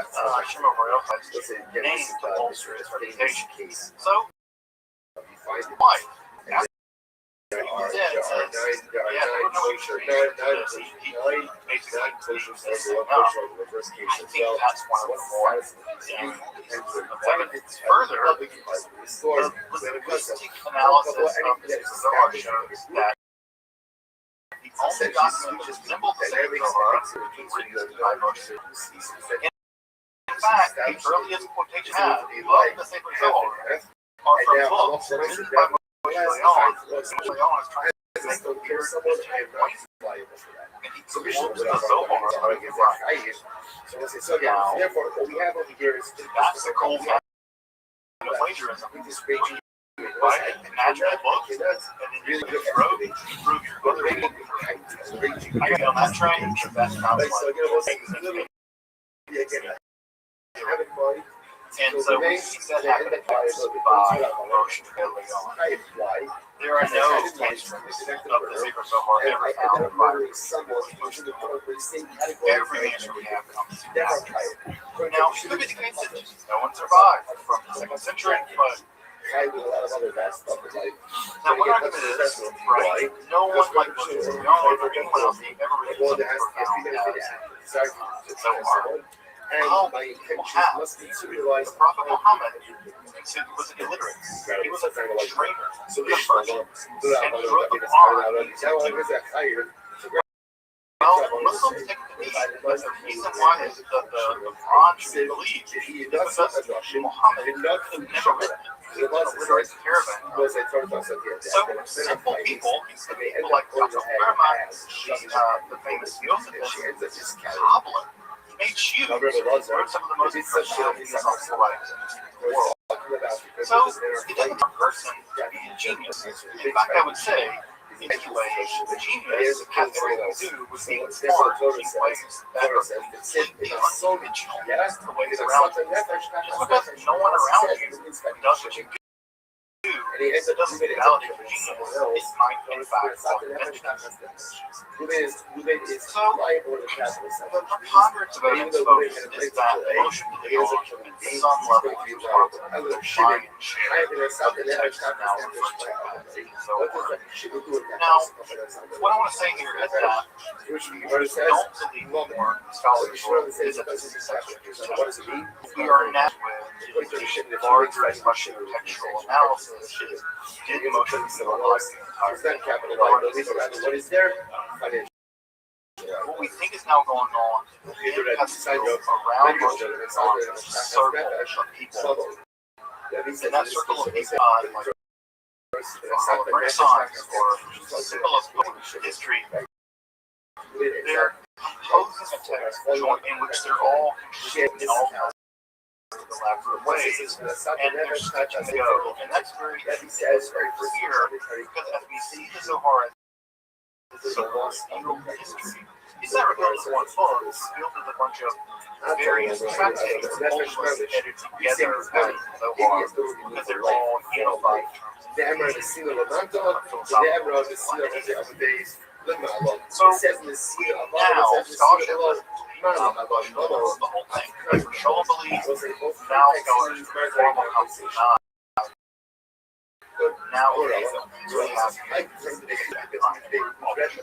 Shimon Rothschild's name to bolster his reputation. So, wife. He said, yeah, I don't know what you're doing. He basically says, no, I think that's one of the more evidence. Further, the linguistic analysis of this Zohar shows that the only document that resembles the same Zohar is written by Moshe. In fact, the earliest quotation of the sacred Zohar are from books written by Moshe. Leon is trying to make the weird and he quotes the Zohar out of his life. Now, that's the cool kind of plagiarism. Right? Imagine a book, and then you wrote it, you prove your book. I get on that train, that's not and so we see that happen by motion early on. There are no manuscripts of the Sefer Zohar ever found in the Bible. Every manuscript we have comes from that. Now, it could be the case that no one survived from the 2nd century, but now one argument is, right, no one like Moses, no one or anyone else ever really was found as Zohar. And perhaps the Prophet Muhammad was illiterate. He was a trainer, so he was Persian, and he wrote the Quran. Well, Muslims take the view that the reason why the Quran should be believed is because Muhammad could never written it. He was an illiterate caravan. So simple people like Dr. Fairmont, the famous Theosophist, cobbler, made shoes, wrote some of the most impressive philosophical writings in the world. So it doesn't take a person to be a genius. In fact, I would say, in many ways, the genius has everything to do with being smart in ways that are completely unconventional the ways around you. Just because no one around you does what you do, it doesn't validate your genius. It might, in fact, self-evident. So, the preponderance of evidence, folks, is that emotion belongs at some level of responsibility to shine and share of the text now referred to as a Zohar. Now, what I want to say here is that we don't believe more scholars is that this is a section. We are not with the larger question of textual analysis. Did emotion symbolize the entire what is there? What we think is now going on has to go around a circle of people. And that circle of people, like the Renaissance or symbol of history, they're composing a text in which they're all contributing in all elaborate ways, and they're sketching the go. And that's very clear, because as we see the Zohar as a single history, it's not revealed as one book, it's revealed as a bunch of various tractates, almost edited together as the Zohar, because they're all unified So we now, scholarship the whole thing. Rishon believes, now scholars formal comes nowadays we have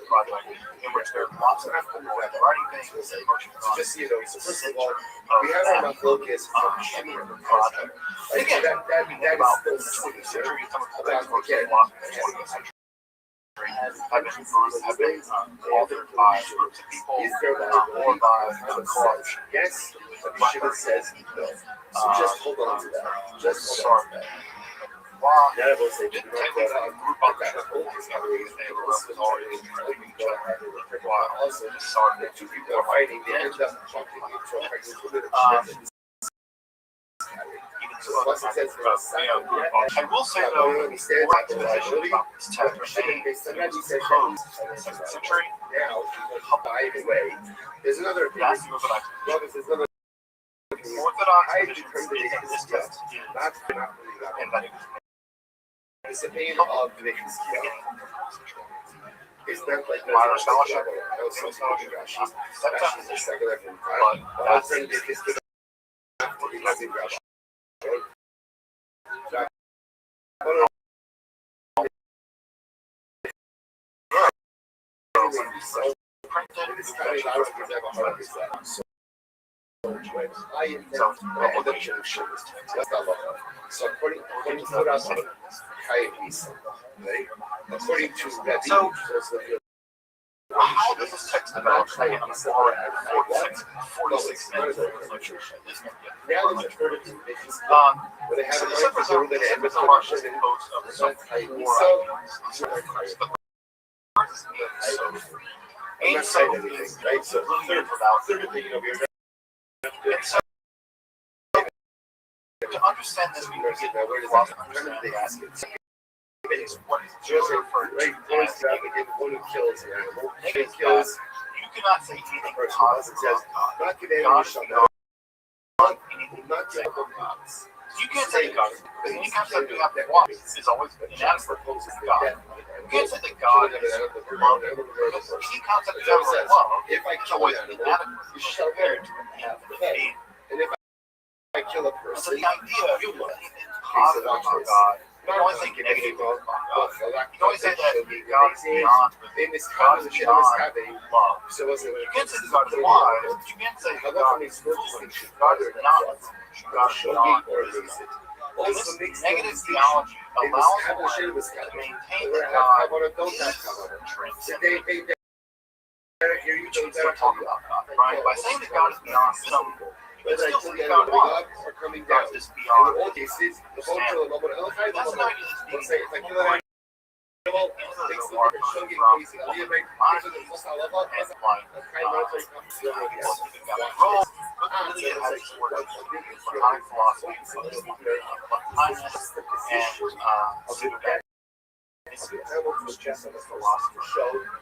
project in which there are lots of people who have writing things and motion just you know, so first of all, we have our focus on the project. Again, that about the 20th century, some of the things were lost in the 20th century. Have been authored by groups of people or by the corruption. Yes, but Shiva says no. So just hold on to that. Just hold on to that. None of us didn't take that group of people they were already also started two people are fighting. They end up talking I will say though, back to the issue about this chapter being composed in the 2nd century, by the way, there's another that's the Orthodox tradition is this text is and that it's the name of the it's not like modern scholarship, secular from but that's so according to what else according to that, so how does this text develop in 46 minutes of now that you've heard it, they have a difference of the end of the Russian post of some and so right? So to understand this, we need to get where does understand the basket. What is just referred to as negative kills the animal. Negative kills. You cannot say anything positive. Not give anyone shall not anything not to You can't say that God is because any concept you have of love is always inadequate to God. You can't say that God is love because any concept you have of love is always inadequate compared to the faith. And if I kill a So person, the idea of anything positive about God, you can always say negative about God. You can always say that God is beyond, God is beyond love. so was it? You can't say that God is wise, but you can't say that God is foolish. God is not. God is beyond reason. And this negative theology allows one to maintain that God is transcendent. Here you You still talk about God, right? By saying that God is beyond some, you can still say that God was. God is beyond understanding. That's an idea that's being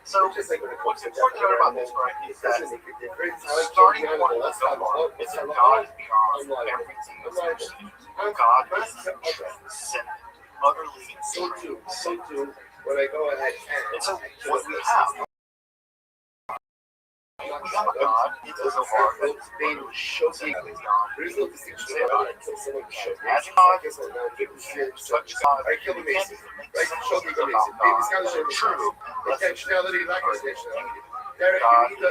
So, what's important to note about this, right, is that the starting point of the Zohar is that God is beyond everything that's understood. God is transcendent, utterly so when I go ahead and so what we have a God in the Zohar that is utterly beyond. there's no distinction about it until someone shows me. As God, I guess I'll now give such God, I kill you the can't Mason. even make Right? sense Show me the about Mason. Baby's God got to show me true. intentionality, lack of intentionality. Derek, God you need to.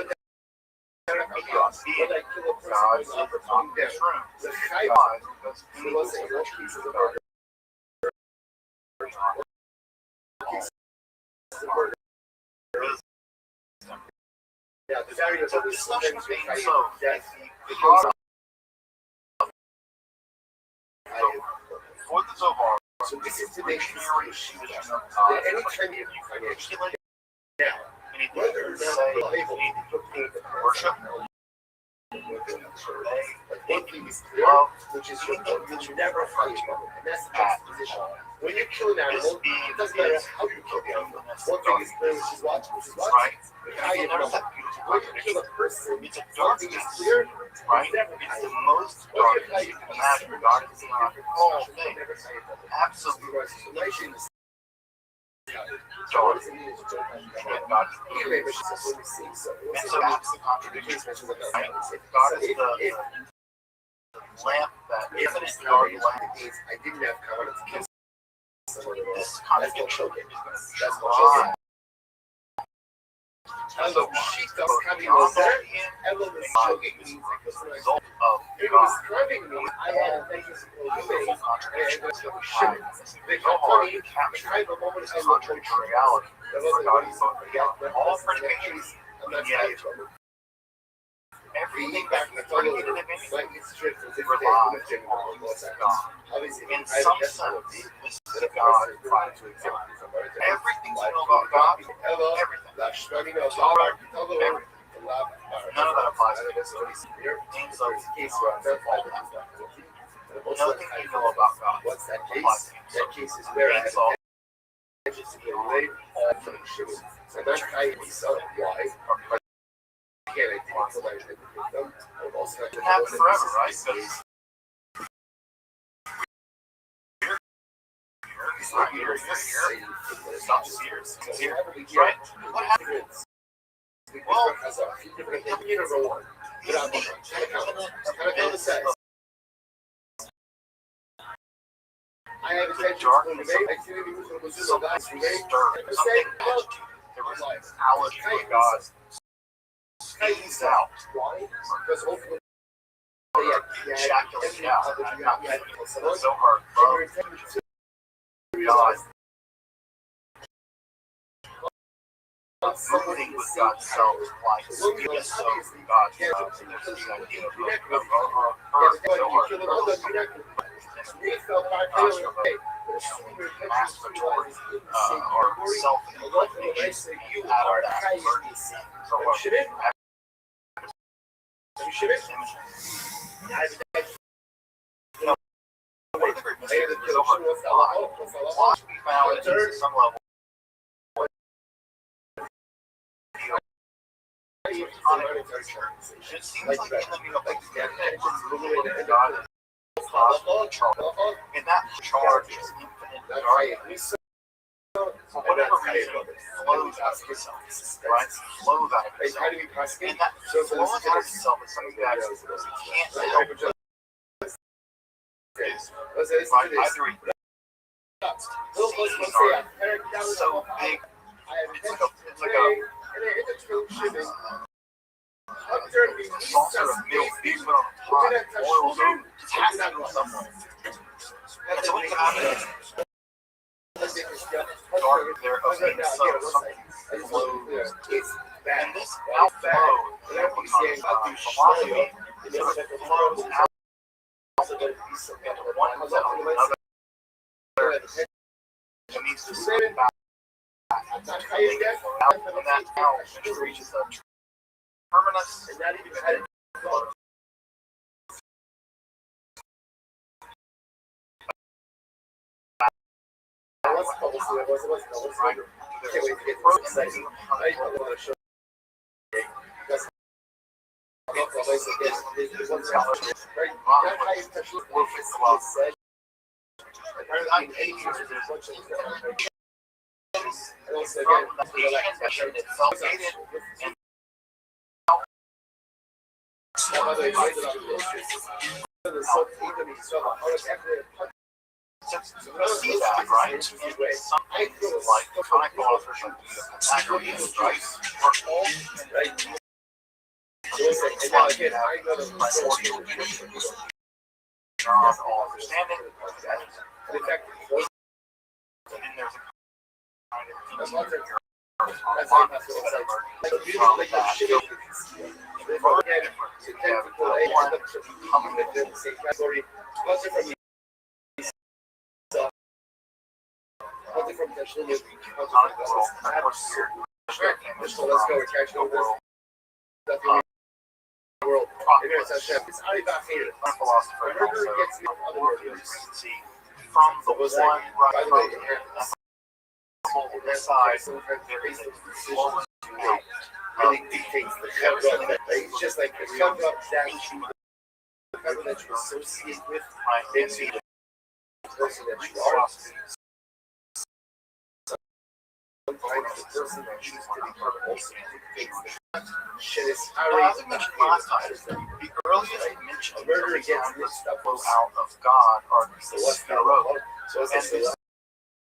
Derek, I'm not. When I kill a person, God it's is not not coming down. true. The Chai God does he wasn't a piece of the burger. Yeah, the various So of the this notion of things being we so yes, because for the Zohar, so this is today's missionary issue. position of That God, anytime you articulate now, anything whether or to not say, you're able anything to to worship, one thing is clear, love, which is your point, that you never fight about it, and that's the juxtaposition. When you kill an animal, it doesn't matter how you kill the animal. One thing is clear, which is what? right? How you Notice kill that beautiful when you kill contradiction. a person, It's a one thing is clear, right? It's the most darkness you can imagine. God is beyond all things. Absolutely dark. Yet God is beyond. And so that's the contradiction. Right? God is the lamp that infinite dark lamp. I didn't have confidence to kill someone. This contradiction is going to That's drive. And So she does having beyond was there. that, Ellen was God choking is me. the result of It was God. driving me. I had things Beautiful contradiction. shit. They Zohar funny. captures I have a moment this contradictory reality. For God is both beyond all predications, and and that's yet everything being that back is in the predicated of anything like it's strict as if relies they on God. obviously In some sense, this is God trying to examine. Everything you know about God, everything. Everything. None of that applies to this. Names of case all that. Nothing you know about God What's that applies case? to him. That case is where I Names all had to be laid all for the shivers. So that's how you sell it. Why? Again, I didn't feel like I didn't get them. I also had to happen forever, right? Because he's not here, it's not just here, right? What happened? Well, has a few different opinion over one. I have a darkness debate. I see the was something last stirred, debate. something agitated. There was an allergy where God squeezed out. Why? Because hopefully Ejaculated out. The Zohar loved God. Moving with God's self, like yes, so God's love. And there's this idea of earth, Zohar, masturbatory or self-inflicting out of that burden. One of the great mysteries of Zohar to be found at some level. It seems like in the God cosmic charge, and that charge is infinite darkness. For whatever reason, flows out of itself, right? Flows out of itself. And that flowing out of itself is something that you can't help but right? Either it's so big, it's like a saucer of milk being put on a pot, boils over, just has to go somewhere. And so we can have it dark there of being something flows. And this outflow, philosophy, sort of flows out and one comes out of another. It needs to stay back. And that now reaches a terminus and not even headed. See that, right? And something like iconic authors like Pythagoreans, right? Were all understanding that and there's a kind from the one right from the side, there is a slow really dictates the cover-up. It's just like the cover-up that you associate with makes you the person that you are. Sometimes the person that chooses to become also dictates the shit is as I mentioned last time, the earliest mention of murder against this stuff flow out of God are the Sphero. So it's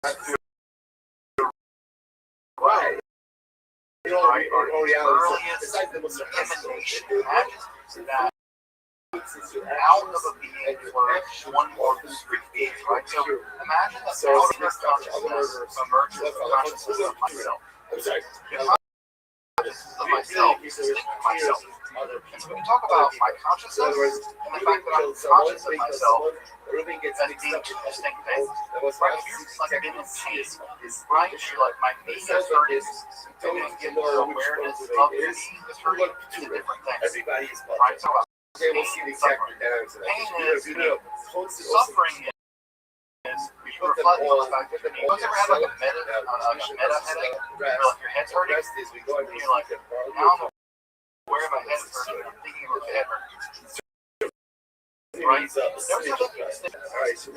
And right. You know, right, are the earliest earliest emanation that out of a being flows one more discrete being, right? So imagine that out of this consciousness emerges the consciousness of myself. I'm sorry. The consciousness of myself is distinct from myself. And so when you talk about my consciousness and the fact that I'm conscious of myself as being two distinct things, right? If you're like been in pain, right? You're like, my knee is hurting, and your awareness of your knee is hurting, two different things, Everybody is right? So okay, we'll see the exact dynamics of that. pain is suffering is you reflect on the fact that you ever have like a meta headache, where like your head's hurting, and you're like, now I'm aware of my head hurting, I'm thinking about the head hurting. Right? There's a distinction,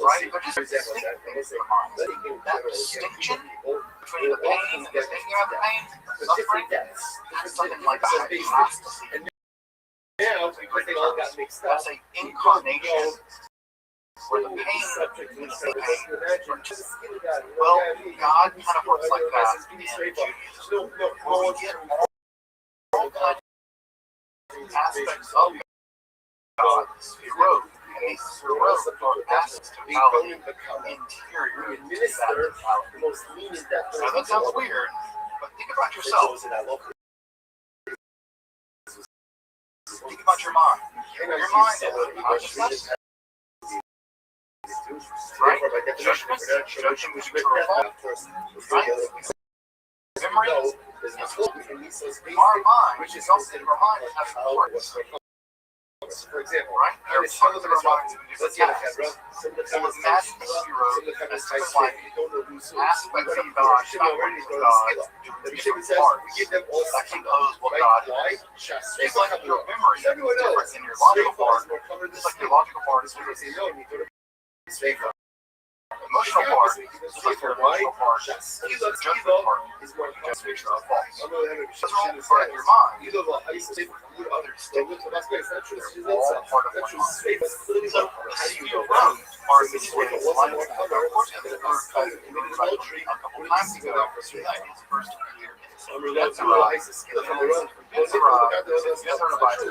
right? There's just a distinction in the mind. That distinction between the pain and the thinking about the pain, the suffering, that's something like a hypostasis. Now, because they all got mixed up, That's an incarnation where the pain is the pain. Well, God kind of works like that in Judaism. Where we get all kinds of aspects of God, Sphero, and these Sphero are aspects of totality interior to that totality. Now that sounds weird, but think about yourself. Think about your mind. Your mind is consciousness, right? Judgment which we right? Memory, our mind, which is also our mind, has thoughts. For example, right? There are parts of our minds that we let's just get a tasks. camera. Some of the Well, cameras imagine the hero as like you don't know who's aspects of God, factors of God, the in Shimon different says parts we give them all that skill. compose what Right? God Why? is. It's like your memory is Everyone different knows. than your logical Straightforward part. is more covered than It's like your skill. logical part is Because different. you know, you go to straightforward. Emotional part is like your emotional part. Skill Judgment part is more judgment is false. I'm going to have a Those are all part of your mind. You know, I used to say, Others stick. that's great. That's true. They're all part of my That's true. mind. That's literally So, how do you your go road down? are So in this many is ways what like wasn't that. more Of course, covered. the first time you read about it a couple times ago, that is the first year. That's a rise. That's a rise. That's a rise. That's a rise.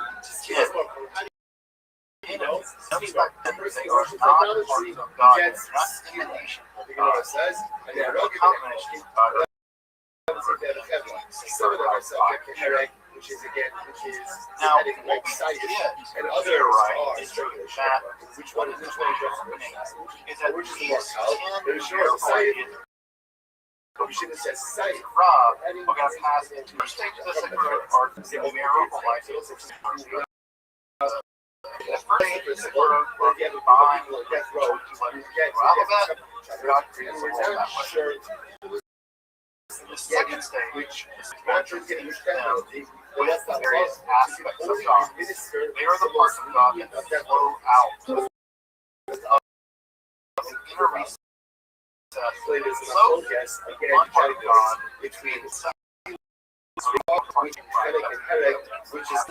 You know, stuff like that, they are not parts of God. They're not emanation of God. They are a combination of God. Some of them are subject to hereg, which is Now, heading what like we sight, get and others here, right, are is regular. that Which one is happening is that which is these more help? 10 There's sure miracle sight. ideas We should have said sight. Rob, we're going to pass into the stage of the second part of the miracle ideas. The first stage is the word of divine Death row. alphabet. God creates the world that way. The second stage Which is going to teach them with the various aspects of God. They are the parts of God that flow out of the inner recess. So, one part of God between which is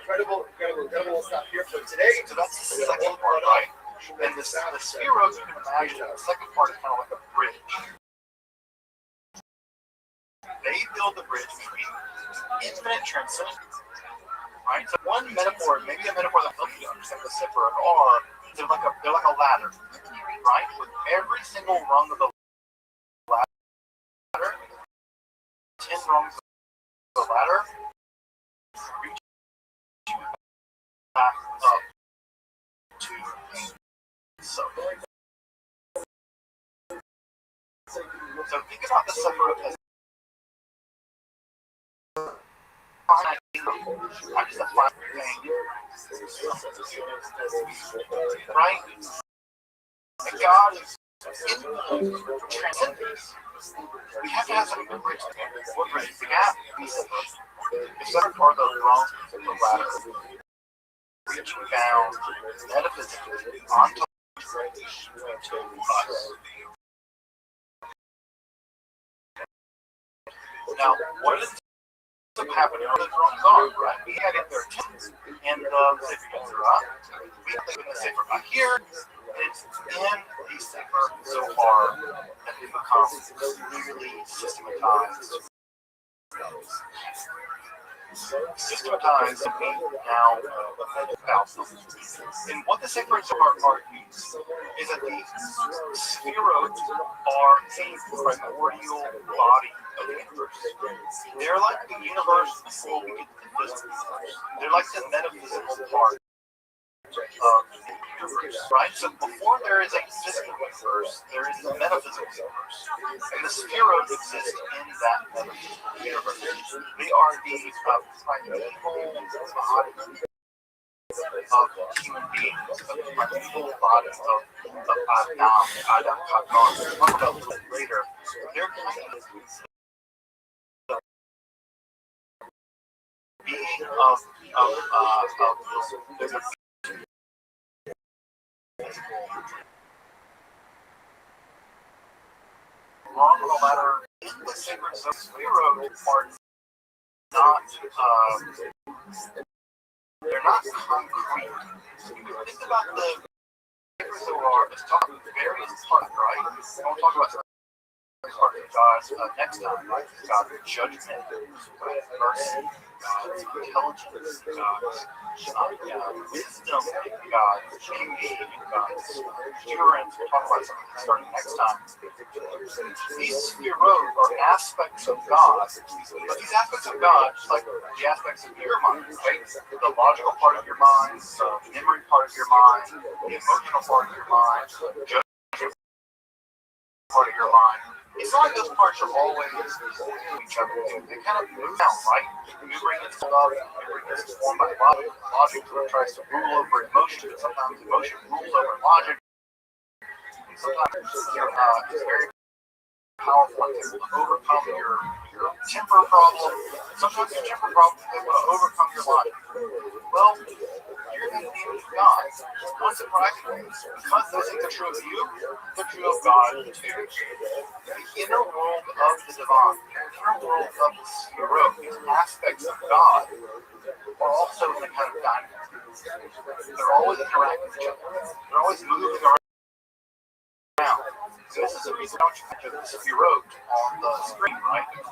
incredible. We'll stop here for today. So that's the second part, right? And the spheros, you can imagine, the second part is kind of like a bridge. They build the bridge between infinite transcendence, right? So one metaphor, maybe a metaphor that helps you understand the Sefer are they're like a ladder, right? With every single rung of the ladder, 10 rungs of the ladder, reach back up to so. So think about the Sefer as I'm just a flat thing, right? And God is transcendence. We have to have some bridge. What bridge? The gap. The second part of the wrong the ladder. Reaching down metaphysically onto us. Now, what is happening on the drums are, right? We had it there too. And the Sefer Yetzirah, we have the Sefer back here, and it's in the Sefer Zohar that we become clearly systematized. Systematized we now about something. And what the Sefer Zohar argues is that the spheros are a primordial body of the universe. They're like the universe before we get to the physical. They're like the metaphysical part of the universe, right? So before there is a physical universe, there is the metaphysical universe. And the spheros exist in that metaphysical universe. They are the primeval body of human beings, the primeval body of Adam Kadmon. We'll talk about a little bit later. They're kind of being there's a long the ladder in the sacred spheros are not they're not concrete. So you can think about the sacred Zohar as talking various parts, right? And we'll talk about part of God's next time, right? God's judgment, God's mercy, God's intelligence, God's wisdom, God's beauty, God's endurance. We'll talk about something starting next time. These spheros are aspects of God, but these aspects of God, just like the aspects of your mind, right? The logical part of your mind, the memory part of your mind, the emotional part of your mind, the judgment part of your mind. it's not like those parts are always each other. They kind of move down, right? Memory gets love, memory gets formed by logic. Logic tries to rule over emotion. Sometimes emotion rules over logic. Sometimes it's very powerful and able to overcome your temper problem. Sometimes your temper problem is able to overcome your logic. Well, you're going to need God. Unsurprisingly, because those things are true of you, they're true of God too. The inner world of the divine, the inner world of the Sphirot, these aspects of God, are also in a kind of dynamic. They're always interacting with each other. They're always moving around. So this is a reason don't you picture the Sphirot on the screen, right? The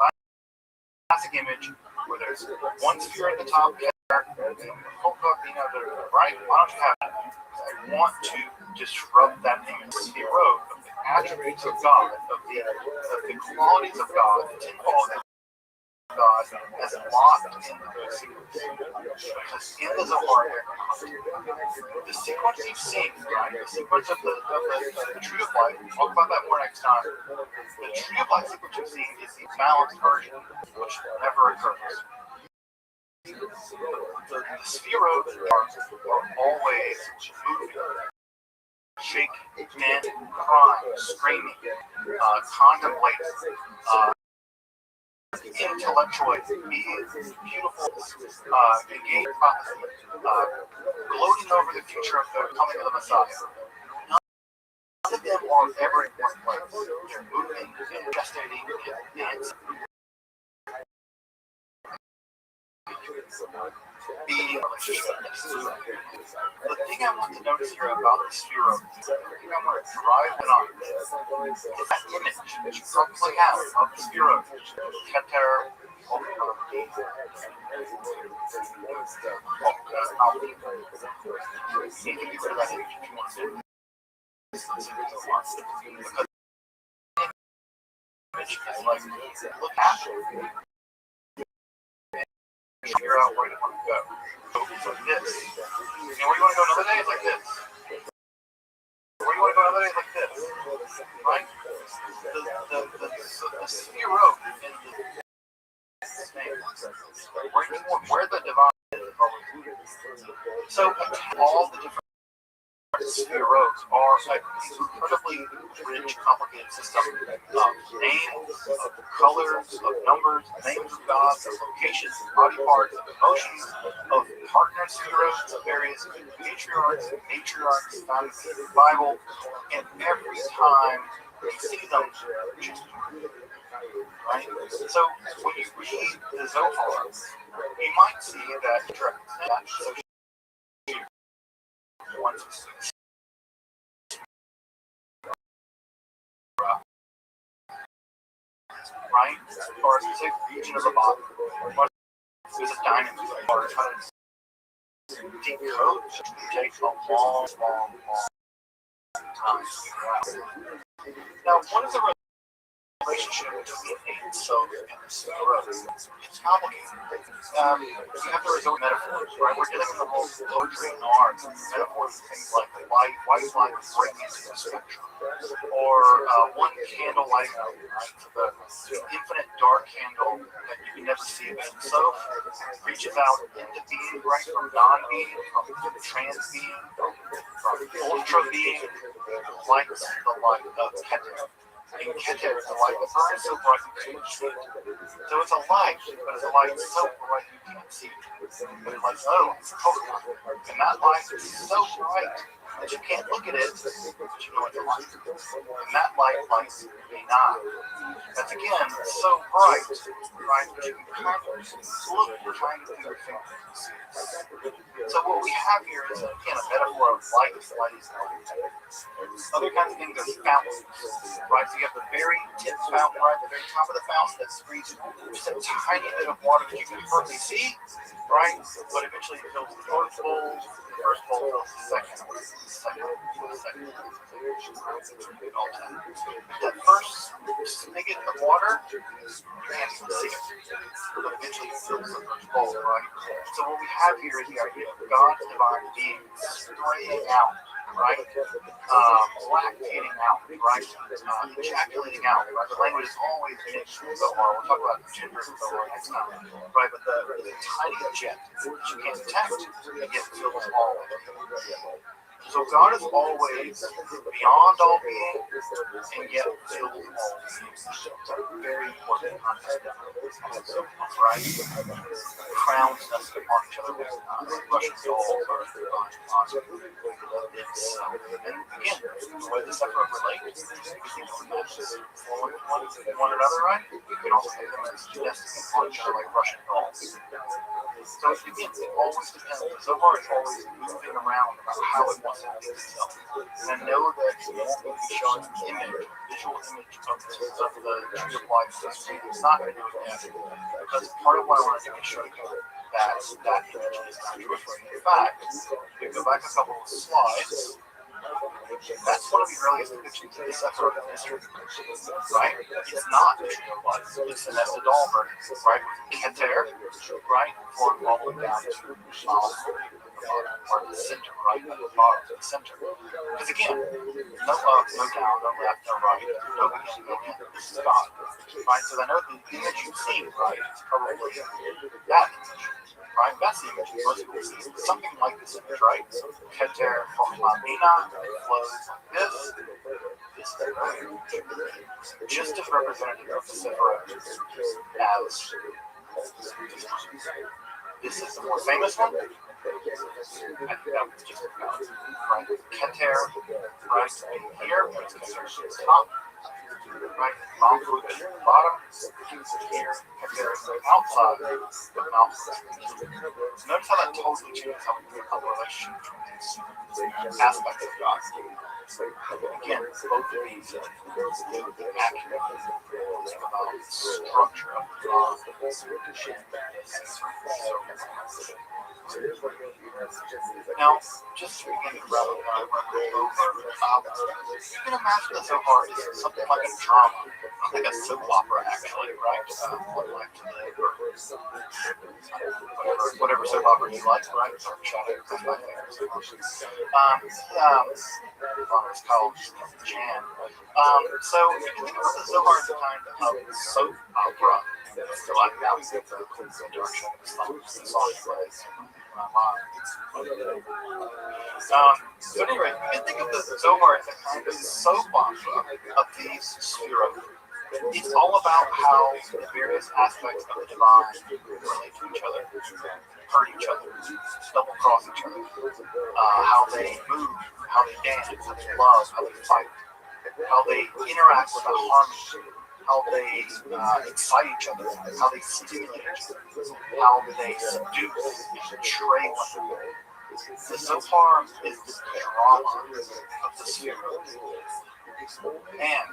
classic image where there's one sphere at the top, and hook up the other, right? Why don't you have that? I want to disrupt that image. Sphirot of the attributes of God, of the qualities of God, the 10 qualities of God as locked into those sequences. Because in the Zohar, the sequence you've seen, right? The sequence of the tree of life, we'll talk about that more next time. The tree of life sequence you've seen is the balanced version, which never occurs. The Sphirot are always moving, shaking, dancing, crying, screaming, contemplating, intellectual, beautiful, engaged prophecy, gloating over the future of the coming of the Messiah. None of them are ever in one place. They're moving and gestating and dancing. Being a relationship. The thing I want to notice here about the Sphirot, the thing I want to drive it on is that image that you probably have of the Sphirot, Keter, you can get rid of that image if you want to. Because image is like, look at it. Figure out where you want to go. So this. You know where you want to go another day? It's like this. Where you want to go another day? It's like this. Right? The Sphirot in the where the divine is. So all the different Sphirot are like these incredibly rich, complicated system of names, of colors, of numbers, names of gods, of locations, of body parts, of emotions, of partner Sphirot, of various patriarchs and matriarchs found in the Bible, and every time you see them, right? So when you read the Zohar, you might see that right? Or a specific region of the body. There's a dynamic or trying to decode takes a long time. Now, what is the relationship between the soul and the Sphirot? It's complicated. You have to resort to metaphors, right? We're dealing with the whole poetry and art. Metaphors and things like light breaking into the spectrum. Or one candle light, right? The infinite dark candle that you can never see again. So reaches out into being, right? From non-being, from trans-being, from ultra-being, lights the light of Keter. And Keter is a light that burns so bright you can't see it. So it's a light, but it's a light so bright you can't see it. But it's like, oh, it's colorful. And that light is so bright that you can't look at it, but you know it's a light. And that light lights a nine. That's again so bright, right? That you can kind of look trying to do your fingers. So what we have here is again a metaphor of light. Light is light. Other kinds of things are fountains, right? So you have the very tip fountain, right? The very top of the fountain that springs just a tiny bit of water that you can hardly see, right? But eventually it fills the first bowl. The first bowl fills the second. That first spigot of water, you can't even see it. But eventually it fills the first bowl, right? So what we have here is the idea of God's divine being spraying out right? Lactating out, right? Ejaculating out, right? The language is always mixed with Zohar. We'll talk about gender in Zohar next time, right? But the tiny jet which you can't detect, and yet fills all of it. So God is always beyond all being, and yet fills all being. Very important concept, right? Crowns us upon each other with Russian gold or it's and again, the way the separate relates, we think of them as one another, right? We can also think of them as destiny upon each other like Russian dolls. So again, it always depends. So far, it's always moving around about how it wants to do itself. And I know that it won't be showing an image, visual image of the tree of life. It's not going to do it yet. Because part of what I want to do is show you that image is not Jewish. In fact, if we go back a couple of slides, that's one of the earliest depictions of this episode of history, right? It's not the tree of life. It's an Essedal version, right? Keter, right? Or all the way down to the bottom part of the center, right? At the bottom of the center. Because again, no up, no down, no left, no right, no beginning, no end. This is God, right? So I know the image you've seen, right? It's probably that image. Right? That's the image most people see. Something like this image, right? So Keter from Mamina flows like this. This is just as representative of the Sephirah as this is the more famous one. I think that was just right. Keter, right? Here, it's Keter at the top. Right, Malchut at the bottom, here, Keter is outside, but Malchut. Notice how that totally changes how we think about the relationship between these aspects of God. Again, both of these are accurate about the structure of God. Now, just to begin to rattle over, you can imagine the Zohar is something like a drama, like a soap opera, actually, right? Whatever soap opera you like, right? It's called Jan. So you can think of the Zohar as a kind of soap opera. So I can now get the direction of the song plays. So anyway, you can think of the Zohar as a kind of soap opera of these spheroids. It's all about how the various aspects of the divine relate to each other, hurt each other, double cross each other, how they move, how they dance, how they love, how they fight, how they interact with a harmony, how they excite each other, how they stimulate each other, how they seduce and betray one another. The Zohar is the drama of the spheroids. And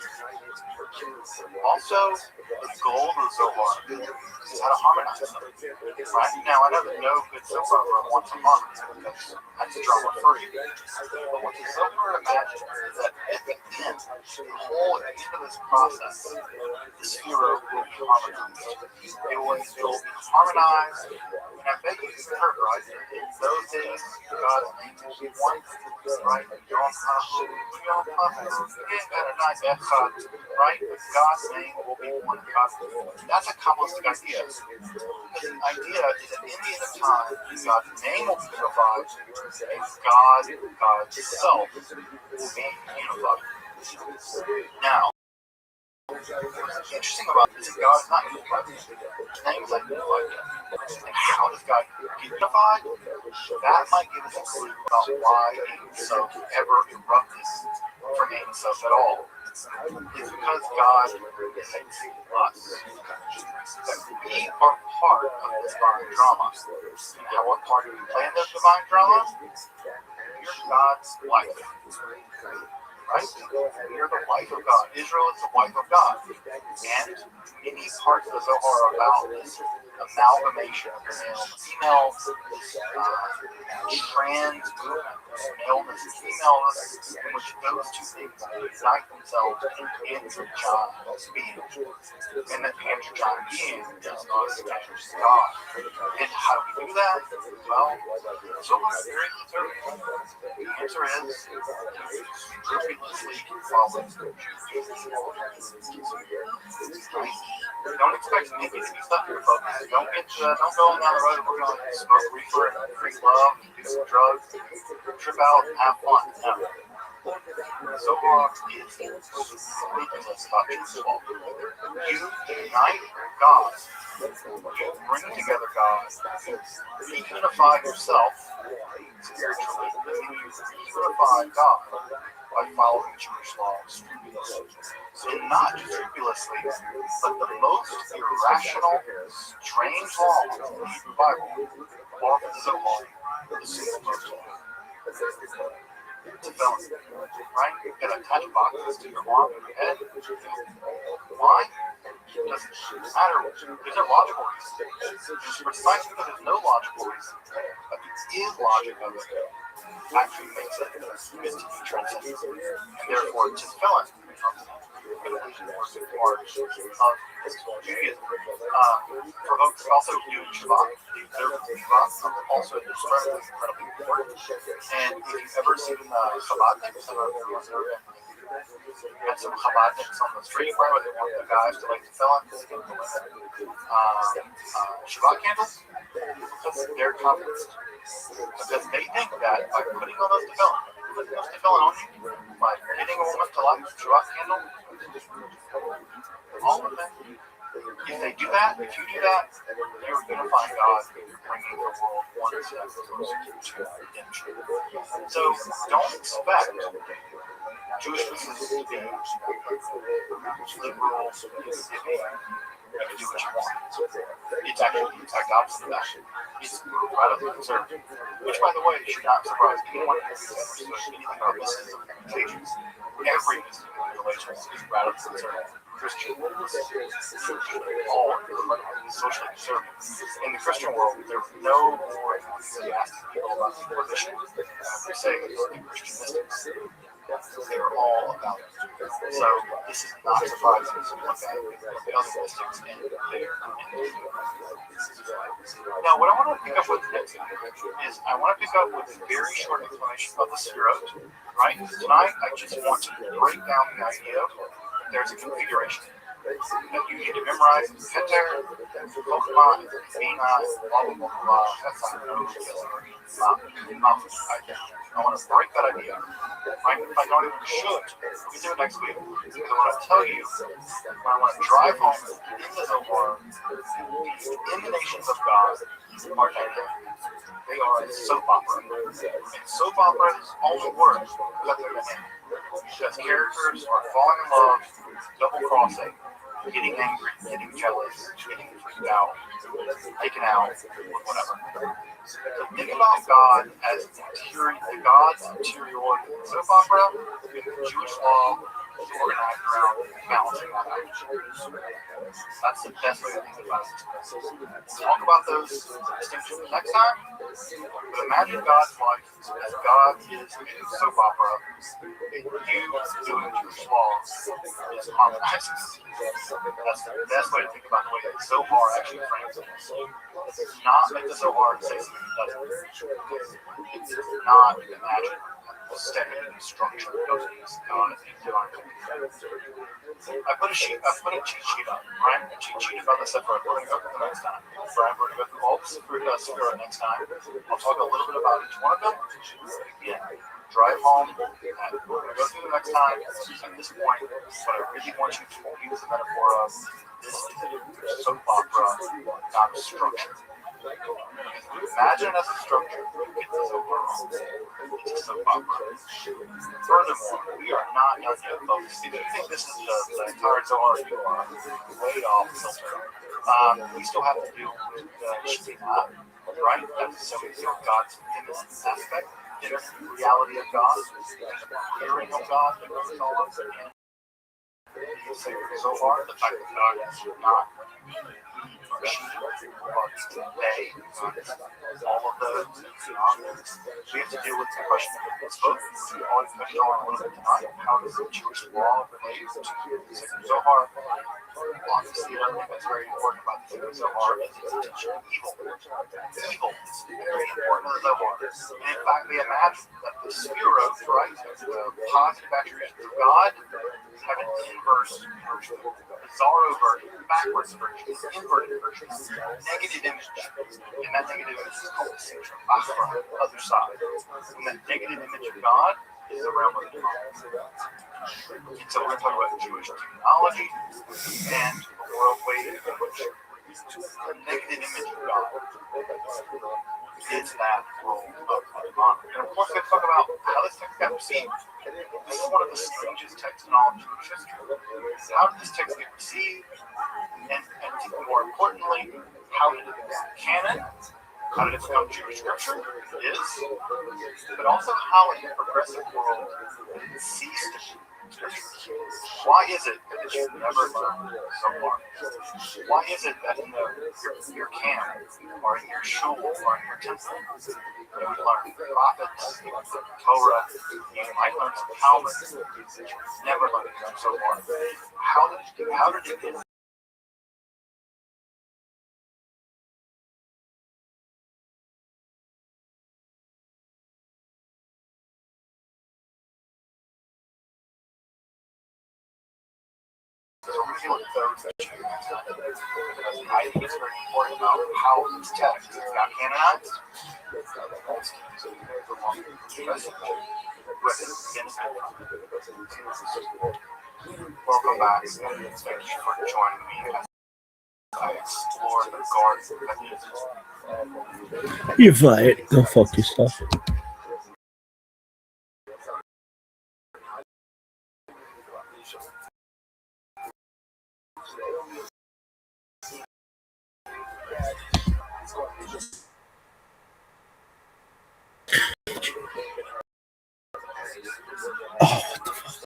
also, the goal of the Zohar is how to harmonize them. Right? Now, I know that no good Zohar wants to harmonize because that's drama free. But what the Zohar imagines is that at the end, at the end of this process, the spheroid will be harmonized. It will be harmonized. And I bet you've heard, right? In those days, God's name will be one. Right? Right? God's name will be one. That's a Kabbalistic idea. The idea is that in the end of time, God's name will be unified, and God's self will be unified. Now, what's interesting about this is God is not unified. His name is not unified yet. And how does God get unified? That might give us a clue about why Ein-Sof ever erupted from Ein-Sof at all. It's because God is us. That we are part of this divine drama. And how what part do we play in this divine drama? You're God's wife. Right? We are the wife of God. Israel is the wife of God. And many parts of the Zohar are about this amalgamation of the male and female, trans movement maleness and femaleness, in which those two things unite themselves in androgyne being. And that the androgyne being is us as God. And how do we do that? Well, so very conservative. The answer is scrupulously follow. Don't expect Nikki to be stuck here, folks. Don't go on down the road and we're going to smoke reefer and drink love and do some drugs, trip out and have fun. No. Zohar is scrupulous about Jewish law. You unite God. You bring together God. You unify yourself spiritually. You unify God by following Jewish laws scrupulously. And not just scrupulously, but the most irrational, strange laws in the Hebrew Bible are the Zohar, the single most law. It's a felony, right? You gotta attach boxes to your arm and your head. Why? It doesn't matter. There's no logical reason. It's precisely because there's no logical reason, but the illogic of it actually makes it mystically transcendent. And therefore, it's a felony. Part of Judaism. For folks who also do Shabbat, the observance of Shabbat also described as incredibly important. And if you've ever seen Chabadniks, and some Chabadniks on the street where they want the guys to light the felons, Shabbat candles, because they're communists. Because they think that by putting on those tefillin on you, by getting a woman to light the Shabbat candle, all of them, if they do that, if you do that, you're unifying God, bringing the world one step closer to redemption. So don't expect Jewish Christians to be liberal, giving, you can do what you want. It's actually the exact opposite of that. It's radically conservative. Which, by the way, should not surprise anyone who has anything about mysticism and contagions. Every mystical religion is radically conservative. Christian, all socially conservative. In the Christian world, there's no more enthusiastic people about the Inquisition. We say the Christian mystics. They're all about it. So this is not surprising to look at the other mystics and their Now, what I want to pick up with next is I want to pick up with a very short explanation of the Sefirot. Right? Tonight, I just want to break down the idea that there's a configuration that you need to memorize Keter, Pokemon, Bina, blah, blah, blah, blah. That's not I want to break that idea. Right? I don't even should. We do it next week. Because I want to tell you, when I want to drive home in the Zohar, in the nations of God are dynamic. They are a soap opera. And soap opera is only words that they're dynamic. Because characters are falling in love, double crossing, getting angry, getting jealous, getting freaked out, taken out, whatever. So think about God as the God's interiority in soap opera, Jewish law is organized around balancing that out. That's the best way to think about it. We'll talk about those distinctions next time. But imagine God's life as God is in soap opera. You doing Jewish law is harmonizing. That's the best way to think about the way that Zohar actually frames it. It's not make the Zohar say something that doesn't. It's not imagine the steady structure of God. I put a cheat sheet up, right? A cheat sheet about the Sefirot. We're going to go through the next time. Right? We're going to go through all the Sefirot next time. I'll talk a little bit about each one of them. Again, drive home. We're going to go through the next time. At this point, what I really want you to use the metaphor of this is a soap opera, not a structure. Imagine it as a structure. It's a soap opera. It's a soap opera. Furthermore, we are not yet folks. If you think this is the entire Zohar, you are way off filter. We still have to deal with the Shekhinah, right? That's so we feel God's innocent aspect, the reality of God, the hearing of God, that goes all up again. So far, the fact that God is not she, but they, all of the synonyms. We have to deal with the question of this book. We always touched on a little bit tonight. How does the Jewish law relate to the Sefer Zohar? Obviously, another thing that's very important about the Sefer Zohar is its teaching of evil. Evil is very important in the Zohar. And in fact, we imagine that the Sphirot, right, the positive attributes of God, have an inverse version, a Zorro version, a backwards version, an inverted version, negative image. And that negative image is called the Sitra Achra, the other side. And that negative image of God is the realm of the demons. And so we're going to talk about Jewish terminology and the world way in which the negative image of God is that role of the demon. And of course, we're going to talk about how this text got received. This is one of the strangest texts in all of Jewish history. How did this text get received? And more importantly, how did it become canon? How did it become Jewish scripture? It is. But also how in the progressive world it ceased to be scripture. Why is it that you never learn so far? Why is it that in your camp or in your shul or in your temple you would learn the prophets, you would learn Torah, you might learn some Talmud, never learn it so far? How did it get those that you because I think it's very important about how this text got canonized. Welcome back, and thank you for joining me as I explore the garden of Eden. You're fired. Go fuck yourself. Oh, what the fuck?